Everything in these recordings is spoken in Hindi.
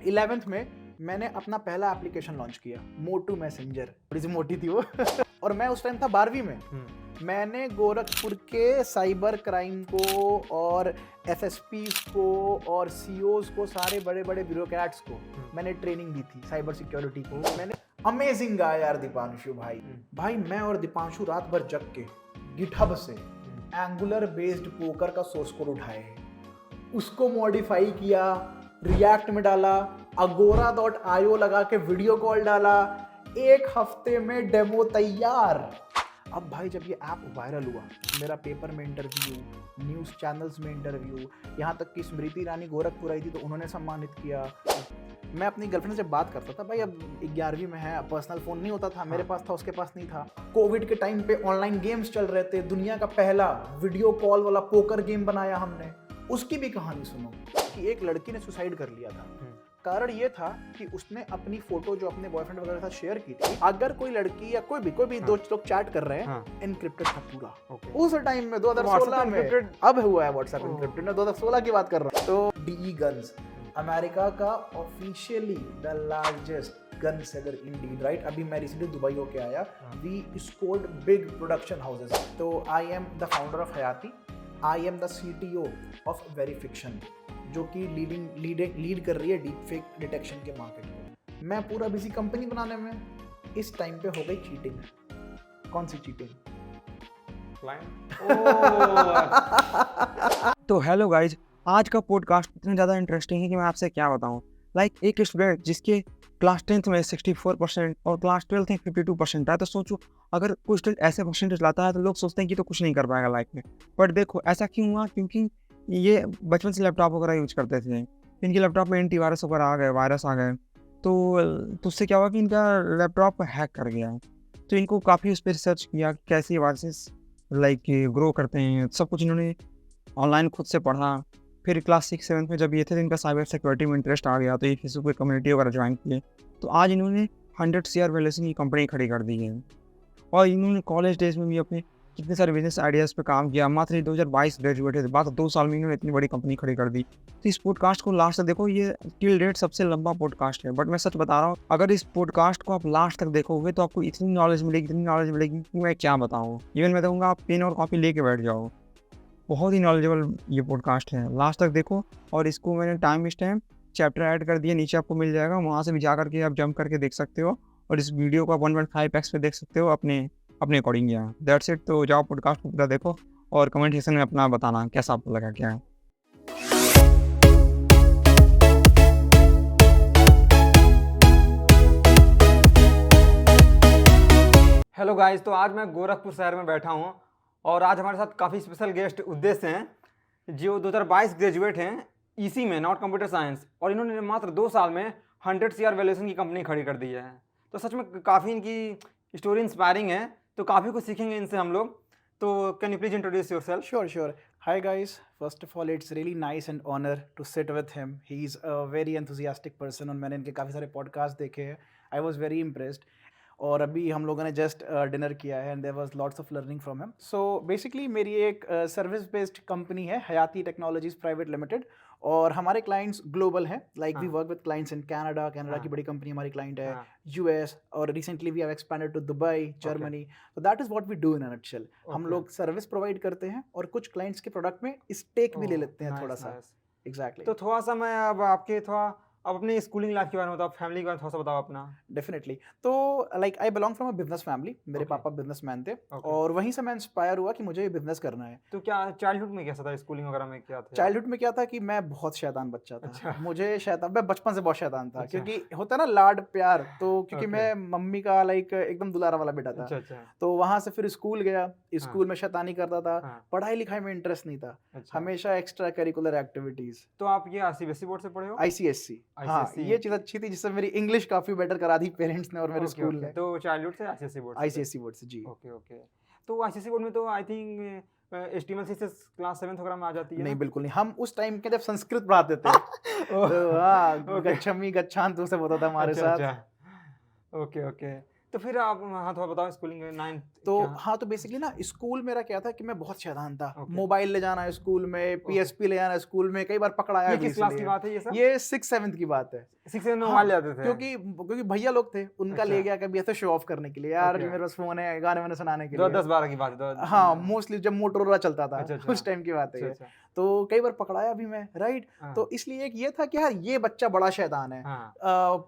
11th में मैंने अपना पहला एप्लीकेशन लॉन्च किया, मोटू मैसेंजर, थोड़ी सी मोटी थी वो और मैं उस टाइम था 12वीं में। मैंने गोरखपुर के साइबर क्राइम को और एसएसपीज को और सीओज को, सारे बड़े बड़े ब्यूरोक्रेट्स को मैंने ट्रेनिंग दी थी साइबर सिक्योरिटी को। मैंने अमेजिंग गाया यार दीपांशु भाई मैं और दीपांशु रात भर जग के गिटहब से एंगुलर बेस्ड पोकर का सोर्स कोड उठाए, उसको मॉडिफाई किया, रिएक्ट में डाला, agora.io लगा के वीडियो कॉल डाला, 1 हफ्ते में डेमो तैयार। अब भाई जब ये ऐप वायरल हुआ, मेरा पेपर में इंटरव्यू, न्यूज़ चैनल्स में इंटरव्यू, यहाँ तक कि स्मृति ईरानी गोरखपुर आई थी तो उन्होंने सम्मानित किया। मैं अपनी गर्लफ्रेंड से बात करता था, भाई अब 11वीं में है, पर्सनल फ़ोन नहीं होता था, मेरे पास था, उसके पास नहीं था। कोविड के टाइम पे ऑनलाइन गेम्स चल रहे थे, दुनिया का पहला वीडियो कॉल वाला पोकर गेम बनाया हमने। उसकी भी कहानी सुनो कि एक लड़की ने सुसाइड कर लिया था। कारण ये था कि उसने अपनी फोटो जो अपने बॉयफ्रेंड वगैरह के साथ शेयर की थी, अगर कोई लड़की या कोई भी दो लोग चैट कर रहे हैं, इनक्रिप्टेड था पूरा। उस टाइम में 2016 में, अब हुआ है व्हाट्सएप इनक्रिप्टेड, मैं 2016 की बात कर रहा हूँ। तो डीई गन्स अमेरिका का officially the largest gun seller indeed, right? अभी मैं रिसेंटली दुबई होके आया, we scored big production houses. तो I am the founder of Hayati, I am the CTO of verification, जो कि लीड कर रही है डीप फेक डिटेक्शन के मार्केट को। मैं पूरा बिजी कंपनी बनाने में, इस टाइम पे हो गई चीटिंग। कौन सी चीटिंग? तो हेलो गाइज, आज का पॉडकास्ट इतना ज़्यादा इंटरेस्टिंग है कि मैं आपसे क्या बताऊं। एक स्टूडेंट जिसके क्लास 10th में 64% और क्लास 12th में 52% आया, तो सोचो अगर कोई स्टूडेंट ऐसे परसेंटेज लाता है तो लोग सोचते हैं कि तो कुछ नहीं कर पाएगा लाइफ में। बट देखो ऐसा क्यों हुआ, क्योंकि ये बचपन से लैपटॉप वगैरह यूज करते थे, इनके लैपटॉप में एंटीवायरस वगैरह आ गए, वायरस आ गए, तो उससे क्या हुआ कि इनका लैपटॉप हैक कर गया। तो इनको काफ़ी उस पर रिसर्च किया कि कैसे ये वायरसेस ग्रो करते हैं, सब कुछ इन्होंने ऑनलाइन खुद से पढ़ा। फिर क्लास 6-7 में जब ये थे, इनका साइबर सिक्योरिटी में इंटरेस्ट आ गया, तो ये फेसबुक पे कम्युनिटी वगैरह ज्वाइन किए। तो आज इन्होंने 100 CR वैल्यूएशन की कंपनी खड़ी कर दी है। और इन्होंने कॉलेज डेज में भी अपने कितने सारे बिजनेस आइडियाज़ पे काम किया। मात्र 2022 ग्रेजुएट थे, बात 2 साल में इन्होंने इतनी बड़ी कंपनी खड़ी कर दी। तो इस पॉडकास्ट को लास्ट तक देखो, ये टिल डेट सबसे लंबा पॉडकास्ट है। बट मैं सच बता रहा हूँ, अगर इस पॉडकास्ट को आप लास्ट तक देखोगे तो आपको इतनी नॉलेज मिलेगी कि मैं क्या बताऊँ। इवन मैं कहूँगा आप पेन और कॉपी लेके बैठ जाओ। बहुत ही नॉलेजेबल ये पॉडकास्ट है, लास्ट तक देखो। और इसको मैंने टाइम स्टैम्प चैप्टर ऐड कर दिया, नीचे आपको मिल जाएगा, वहाँ से भी जा करके आप जंप करके देख सकते हो। और इस वीडियो को आप 1.5x पे देख सकते हो अपने अकॉर्डिंग। यहाँ दैट्स इट। तो जाओ पॉडकास्ट को पूरा देखो और कमेंट सेक्शन में अपना बताना कैसा आपको लगा क्या है। हेलो गाइस, तो आज मैं गोरखपुर शहर में बैठा हूँ और आज हमारे साथ काफ़ी स्पेशल गेस्ट उद्देश्य हैं जो 2022 ग्रेजुएट हैं ईसी में, नॉट कंप्यूटर साइंस, और इन्होंने मात्र 2 साल में 100 CR वैल्यूएशन की कंपनी खड़ी कर दी है। तो सच में काफ़ी इनकी स्टोरी इंस्पायरिंग है, तो काफ़ी कुछ सीखेंगे इनसे हम लोग। तो can you please introduce yourself? Sure. Hi guys. First of all, it's really nice and honor to sit with him. He's a very enthusiastic person और मैंने इनके काफ़ी सारे पॉडकास्ट देखे हैं. I was very impressed. और अभी हम लोगों ने जस्ट डिनर किया है and there was lots of learning from him. So basically मेरी एक सर्विस बेस्ड कंपनी है, हयाती टेक्नोलॉजीज प्राइवेट लिमिटेड, और हमारे क्लाइंट्स ग्लोबल हैं. Like we work with clients in Canada की बड़ी कंपनी हमारी क्लाइंट है, US, और recently we have expanded to Dubai, Germany. So that is what we do in a nutshell. हम लोग सर्विस प्रोवाइड करते हैं और कुछ क्लाइंट्स के प्रोडक्ट में स्टेक भी ले लेते हैं थोड़ा सा. एग्जैक्टली. तो थोड़ा सा मैं अब अपनी स्कूलिंग लाइफ के बारे में बताओ, फैमिली के बारे में थोड़ा सा बताओ अपना. डेफिनेटली. तो like I belong from a business family. मेरे पापा बिजनेसमैन थे और वहीं से मैं इंस्पायर हुआ कि मुझे ये बिजनेस करना है. तो क्या चाइल्डहुड में कैसा था, स्कूलिंग वगैरह में क्या था? चाइल्डहुड में क्या था कि मैं बहुत शैतान बच्चा था. अच्छा. मैं बचपन से बहुत शैतान था. क्योंकि होता है ना लाड प्यार, तो क्योंकि मैं मम्मी का लाइक एकदम दुलारा वाला बेटा था. अच्छा. तो वहां से फिर स्कूल गया, स्कूल में शैतानी करता था. पढ़ाई लिखाई में इंटरेस्ट नहीं था. हमेशा एक्स्ट्रा करिकुलर एक्टिविटीज. तो आप ये ICSE बोर्ड से पढ़े हो? ICSE. हाँ, ये चीज अच्छी थी जिससे मेरी इंग्लिश काफी बेटर करा दी पेरेंट्स ने और मेरे स्कूल ने. तो चाइल्डहुड से ICSE बोर्ड से जी. ओके. तो ICSE बोर्ड में तो I think HTML CSS class 7th वगैरह में आ जाती है? नहीं, बिल्कुल नहीं. हम उस टाइम के जब संस्कृत पढ़ाते थे तो हाँ, गच्छामी गच्छांतु से होता था हमारे साथ. ओके. तो फिर आप हाँ थोड़ा बताओ स्कूलिंग में 9 तो हाँ, तो बेसिकली ना स्कूल मेरा क्या था कि मैं बहुत शैतान था। Okay. मोबाइल ले जाना स्कूल में, पीएसपी ले जाना स्कूल में, कई बार पकड़ाया ये भी किस क्लास की इसलिए। बात है ये सब? ये 6-7 की बात है। 6 में हाँ, मोबाइल ले जाते थे? क्योंकि भैया लोग थे, उनका अच्छा। ले गया कभी ऐसे शो ऑफ करने के लिए, यार Okay. जी मेरे पास फोन है, गाने वाने सुनाने के लिए। 10-12 की बात है हाँ, मोस्टली जब मोटरोला चलता था अच्छा, अच्छा। उस टाइम की बात है अच्छा, ये। अच्छा। तो कई बार पकड़ाया भी मैं, राइट। हाँ, तो इसलिए एक ये था कि यार ये बच्चा बड़ा शैतान है, हाँ,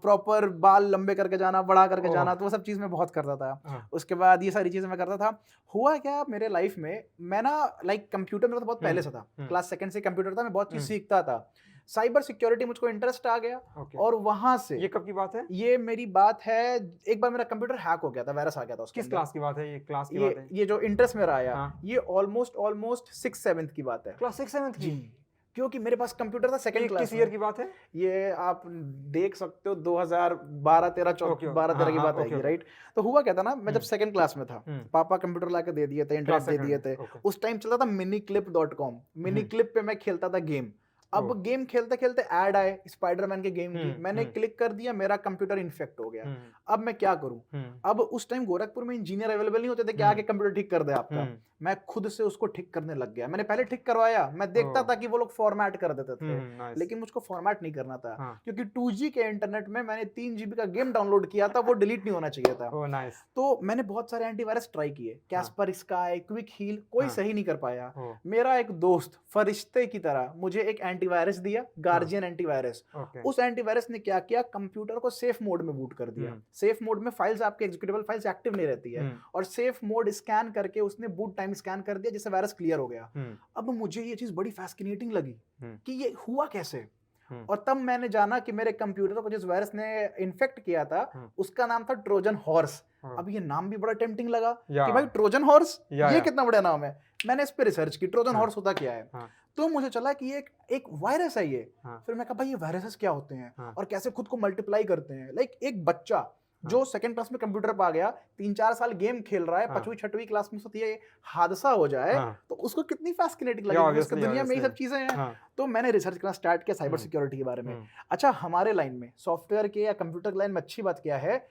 प्रॉपर बाल लंबे करके जाना, बड़ा करके ओह। जाना, तो वो सब चीज़ मैं बहुत करता था। हाँ, उसके बाद ये सारी चीज़ें मैं करता था। हुआ क्या मेरे लाइफ में, मैं ना लाइक कंप्यूटर मेरा तो बहुत पहले से था, क्लास सेकंड से कंप्यूटर था, मैं बहुत चीज़ सीखता था। साइबर सिक्योरिटी मुझको इंटरेस्ट आ गया, ओके। और वहां से ये कब की बात है? ये मेरी बात है, एक बार मेरा कंप्यूटर हैक हो गया था, वायरस आ गया था उसके किस अंदर। क्लास की बात है ये? क्लास की बात है? ये जो इंटरेस्ट मेरा आया, हाँ। ये ऑलमोस्ट 6-7 की बात है क्लास 6-7 की? जी, क्योंकि मेरे पास कंप्यूटर था सेकंड क्लास किस ईयर की बात है? ये आप देख सकते हो 2012-13 ओके, 12-13 की हाँ, बात हाँ, आएगी, ओके, राइट। तो हुआ क्या था ना, मैं जब सेकंड क्लास में था, हम्म। पापा कंप्यूटर लाके दे दिए थे, इंटरनेट क्लास दे दिए थे। ओके। उस टाइम चलता था miniclip.com, मिनीक्लिप पे मैं खेलता था गेम। अब ओह। गेम खेलते खेलते ऐड आए स्पाइडरमैन के गेम की, मैंने हम्म। क्लिक कर दिया, मेरा कंप्यूटर इन्फेक्ट हो गया। अब मैं क्या करूं? अब उस टाइम गोरखपुर में इंजीनियर अवेलेबल नहीं होते थे कि आके कंप्यूटर ठीक कर दे आपका। मैं खुद से उसको ठीक करने लग गया। मैंने पहले ठीक करवाया, मैं देखता था कि वो लोग फॉर्मेट कर देते थे, लेकिन मुझको फॉर्मेट नहीं करना था, हाँ। क्योंकि 2G के इंटरनेट में मैंने 3 GB का गेम डाउनलोड किया था, वो डिलीट नहीं होना चाहिए था। Oh nice. तो मैंने बहुत सारे एंटीवायरस ट्राई किए, कैस्पर स्काई, क्विक हील, कोई हाँ। सही नहीं कर पाया। ओह, मेरा एक दोस्त फरिश्ते की तरह मुझे एक एंटीवायरस दिया, गार्जियन एंटीवायरस। ओके। उस एंटीवायरस ने क्या किया, कंप्यूटर को सेफ मोड में बूट कर दिया। सेफ मोड में फाइल्स, आपके एग्जीक्यूटेबल फाइल्स एक्टिव नहीं रहती है, और सेफ मोड स्कैन करके उसने बूट टाइम स्कैन कर दिया, जिससे वायरस क्लियर हो गया। अब मुझे ये चीज बड़ी फैसिनेटिंग लगी कि ये हुआ कैसे, और तब मैंने जाना कि मेरे कंप्यूटर को जिस वायरस ने इन्फेक्ट किया था उसका नाम था ट्रोजन हॉर्स। अब ये नाम भी बड़ा टेम्पटिंग लगा कि भाई ट्रोजन हॉर्स, ये कितना बड़ा नाम है। मैंने इस पे रिसर्च की, ट्रोजन हॉर्स होता क्या है। तो मुझे चला कि ये एक वायरस है ये। फिर मैं कहा भाई ये वायरसेस क्या होते हैं और कैसे खुद को मल्टीप्लाई करते हैं। लाइक एक बच्चा जो सेकंड क्लास में कंप्यूटर पा गया, 3-4 साल गेम खेल रहा है, 5वीं-6वीं क्लास में उसको ये हादसा हो जाए तो उसको कितनी फैसिनेटिंग लगेगी, उसकी दुनिया में ये सब चीजें हैं। तो मैंने रिसर्च करना स्टार्ट किया साइबर सिक्योरिटी के बारे में। अच्छा, हमारे लाइन में सॉफ्टवेयर के या कंप्यूटर लाइन में अच्छी बात क्या है,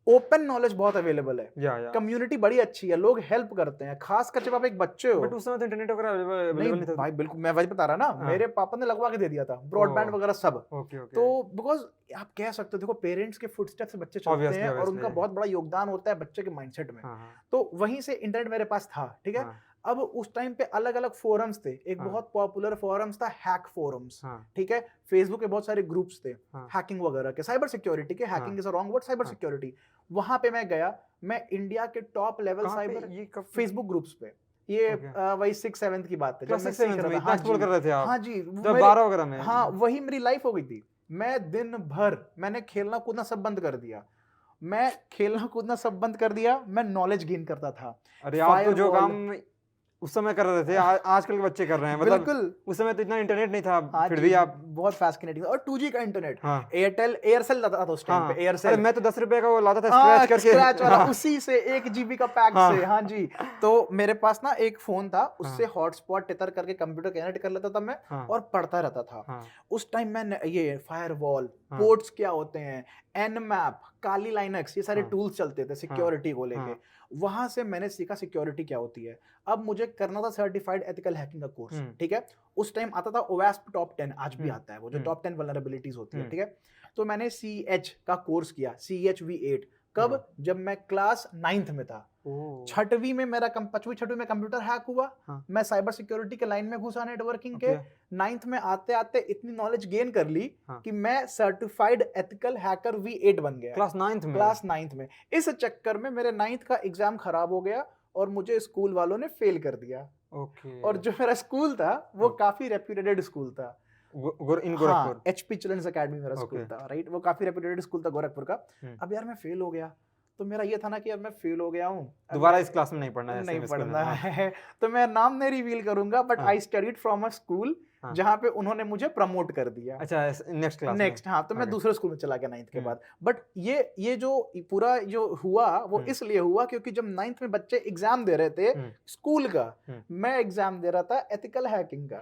ओपन नॉलेज बहुत अवेलेबल है, कम्युनिटी बड़ी अच्छी है, लोग हेल्प करते हैं, खासकर जब आप एक बच्चे हो। बट उस समय तो इंटरनेट वगैरह अवेलेबल नहीं था भाई। बिल्कुल, मैं वही बता रहा ना, मेरे पापा ने लगवा के दे दिया था ब्रॉडबैंड वगैरह सब। तो बिकॉज आप कह सकते हो, देखो पेरेंट्स के फुटस्टेप से बच्चे चलते हैं और उनका बहुत बड़ा योगदान होता है बच्चे के माइंडसेट में। तो वहीं से इंटरनेट मेरे पास था, ठीक है। अब उस टाइम पे अलग अलग फोरम्स थे, एक बहुत पॉपुलर फोरम्स था हैक फोरम्स, ठीक है। फेसबुक पे बहुत सारे ग्रुप्स थे हैकिंग वगैरह के, साइबर सिक्योरिटी के, hacking is a wrong word, cyber security. वहां पे मैं गया, मैं इंडिया के top level cyber Facebook groups पे, ये वही 6-7 की बात है, जब मैं सीख रहा था। एक्सप्लोर कर रहे थे आप? हाँ जी, 12 वगैरह में। हाँ, वही मेरी लाइफ हो गई थी। मैं दिन भर मैंने खेलना कूदना सब बंद कर दिया, मैं खेलना कूदना सब बंद कर दिया, मैं नॉलेज गेन करता था। अरे आप तो जो काम उस समय कर रहे थे आजकल के बच्चे कर रहे हैं, मतलब बिल्कुल। उस समय तो इतना इंटरनेट नहीं था। हाँ, फिर भी आप बहुत फैसिनेटिंग। और 2G का इंटरनेट, एयरसेल लाता था उस टाइम पे, एयरसेल। मैं तो 10 रुपए का वो लाता था स्क्रैच वाला, उसी से 1 GB का पैक से। हाँ जी, तो मेरे पास ना एक फोन था, उससे हॉटस्पॉट टितर करके कंप्यूटर कनेक्ट कर लेता था मैं, और पढ़ता रहता था। उस टाइम मैं ये फायरवॉल, पोर्ट्स क्या होते हैं, एनमैप, काली लाइनक्स, ये सारे टूल्स चलते थे सिक्योरिटी को लेके। वहां से मैंने सीखा सिक्योरिटी क्या होती है। अब मुझे करना था सर्टिफाइड एथिकल हैकिंग का कोर्स, ठीक है। उस टाइम आता था OWASP टॉप 10, आज भी आता है वो, जो टॉप 10 वल्नरेबिलिटीज होती है, ठीक है। तो मैंने CH का कोर्स किया, CHV8। कब? जब मैं क्लास 9th में था। 6वीं में मेरा 5वीं-6वीं में कंप्यूटर हैक हुआ, मैं साइबर सिक्योरिटी के लाइन में घुसा नेटवर्किंग के। 9th में आते आते इतनी नॉलेज गेन कर ली कि मैं सर्टिफाइड एथिकल हैकर V8 बन गया क्लास 9th में। इस चक्कर में मेरे 9th का एग्जाम खराब हो गया और मुझे स्कूल वालों ने फेल कर दिया। और जो मेरा स्कूल था वो काफी रेप्यूटेड स्कूल था, गोरखपुर, HP चिल्ड्रंस एकेडमी मेरा स्कूल था, राइट। वो काफी रेप्यूटेड स्कूल था गोरखपुर का। अब यार मैं फेल हो गया, तो मेरा ये था ना कि अब मैं फेल हो गया हूँ, दोबारा इस क्लास में नहीं पढ़ना है। तो मैं नाम नहीं रिवील करूंगा, but I studied from a school जहाँ पे उन्होंने मुझे प्रमोट कर दिया। अच्छा, नेक्स्ट हाँ, तो मैं दूसरे स्कूल में चला गया 9th के बाद। बट ये जो पूरा जो हुआ वो इसलिए हुआ क्योंकि जब 9th में बच्चे एग्जाम दे रहे थे स्कूल का, मैं एग्जाम दे रहा था एथिकल हैकिंग का।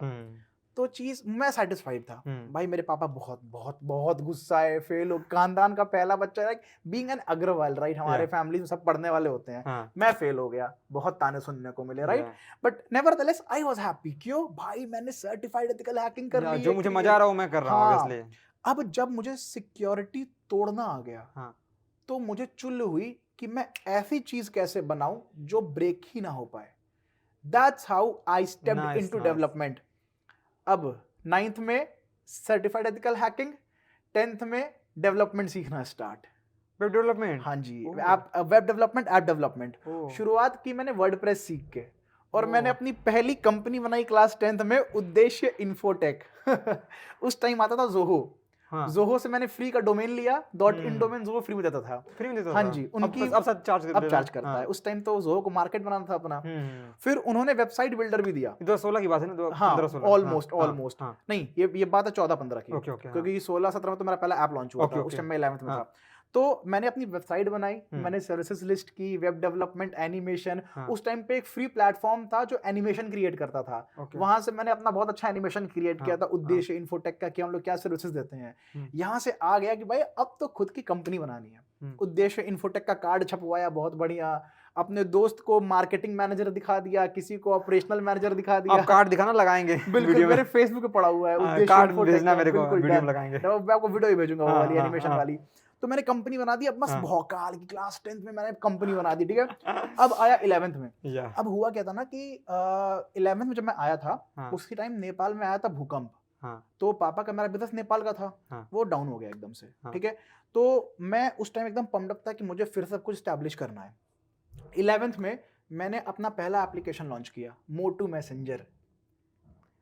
तो चीज मैं सेटिस्फाइड था। हम्म। भाई मेरे पापा बहुत बहुत बहुत गुस्सा है, फेल हो, खानदान का पहला बच्चा है, बीइंग एन अग्रवाल, राइट, हमारे फैमिली में सब पढ़ने वाले होते हैं, हाँ, मैं फेल हो गया, बहुत ताने सुनने को मिले, right, but nevertheless I was happy. क्यों भाई, मैंने सर्टिफाइड एथिकल हैकिंग कर ली, जो मुझे मजा आ रहा है वो मैं कर रहा हूँ हाँ। ऑब्वियसली। अब जब मुझे सिक्योरिटी तोड़ना आ गया, हाँ। तो मुझे चुल हुई कि मैं ऐसी चीज कैसे बनाऊं जो ब्रेक ही ना हो पाए। That's how I stepped Nice, into nice. Development. अब 9th में सर्टिफाइड एथिकल हैकिंग, 10th में डेवलपमेंट सीखना स्टार्ट। Web development. हाँ जी, oh. Web development, app development. Oh. शुरुआत की मैंने वर्डप्रेस सीख के, और मैंने ओह। अपनी पहली कंपनी बनाई क्लास 10th में, उद्देश्य इन्फोटेक। उस टाइम आता था जोहो। हाँ। जोहो से मैंने फ्री का डोमेन लिया, .in hmm. Domain Zoho free में देता था। फ्री में देता हाँ था? जी, अब उनकी अब शायद चार्ज अब चार्ज करता है। उस टाइम तो जोहो को मार्केट बनाना था अपना। फिर उन्होंने वेबसाइट बिल्डर भी दिया। 2016 की बात है ना? हाँ, 15-16। ऑलमोस्ट नहीं, ये बात है 14-15 की, ओके, ओके, हाँ। क्योंकि 16-17 में तो मेरा पहला ऐप लॉन्च हुआ ओके, था, ओके, उस टाइम मैं 11th में हाँ। था। तो मैंने अपनी वेबसाइट बनाई, हम्म। मैंने सर्विसेज लिस्ट की, वेब डेवलपमेंट, एनिमेशन। हाँ। उस टाइम पे एक फ्री प्लेटफॉर्म था जो एनिमेशन क्रिएट करता था, ओके। वहां से मैंने अपना बहुत अच्छा एनिमेशन क्रिएट किया हाँ, था। उद्देश्य इन्फोटेक का कि हम लोग क्या सर्विसेज देते हैं। यहाँ से आ गया कि भाई अब तो खुद की कंपनी बनानी है। उद्देश्य इन्फोटेक का कार्ड छपवाया, बहुत बढ़िया। अपने दोस्त को मार्केटिंग मैनेजर दिखा दिया, किसी को ऑपरेशनल मैनेजर दिखा दिया। आप कार्ड दिखाना, लगाएंगे बिल्कुल, वीडियो में। मेरे फेसबुक पे पड़ा हुआ है, उद्देश्य कार्ड इन्फोटेक भेजना का, मेरे को, बिल्कुल वीडियो में done। लगाएंगे। मैं आपको वीडियो ही भेजूंगा, वो हाँ, वाली हाँ, एनिमेशन हाँ। वाली। तो मैंने कंपनी बना दी, अब बस हाँ। भौकाल की क्लास 10th में मैंने कंपनी बना दी, ठीक है। अब आया 11th में। या। अब हुआ क्या था ना कि 11th में जब मैं आया था, हाँ। उसी टाइम नेपाल में आया था भूकंप। हाँ। तो पापा का मेरा बिजनेस नेपाल का था, हाँ। वो डाउन हो गया एकदम से, हाँ। ठीक है। तो मैं उस टाइम एकदम पम्प्ड अप था कि मुझे फिर सब कुछ स्टैब्लिश करना है। 11th में मैंने अपना पहला एप्लीकेशन लॉन्च किया, मोटू मैसेंजर,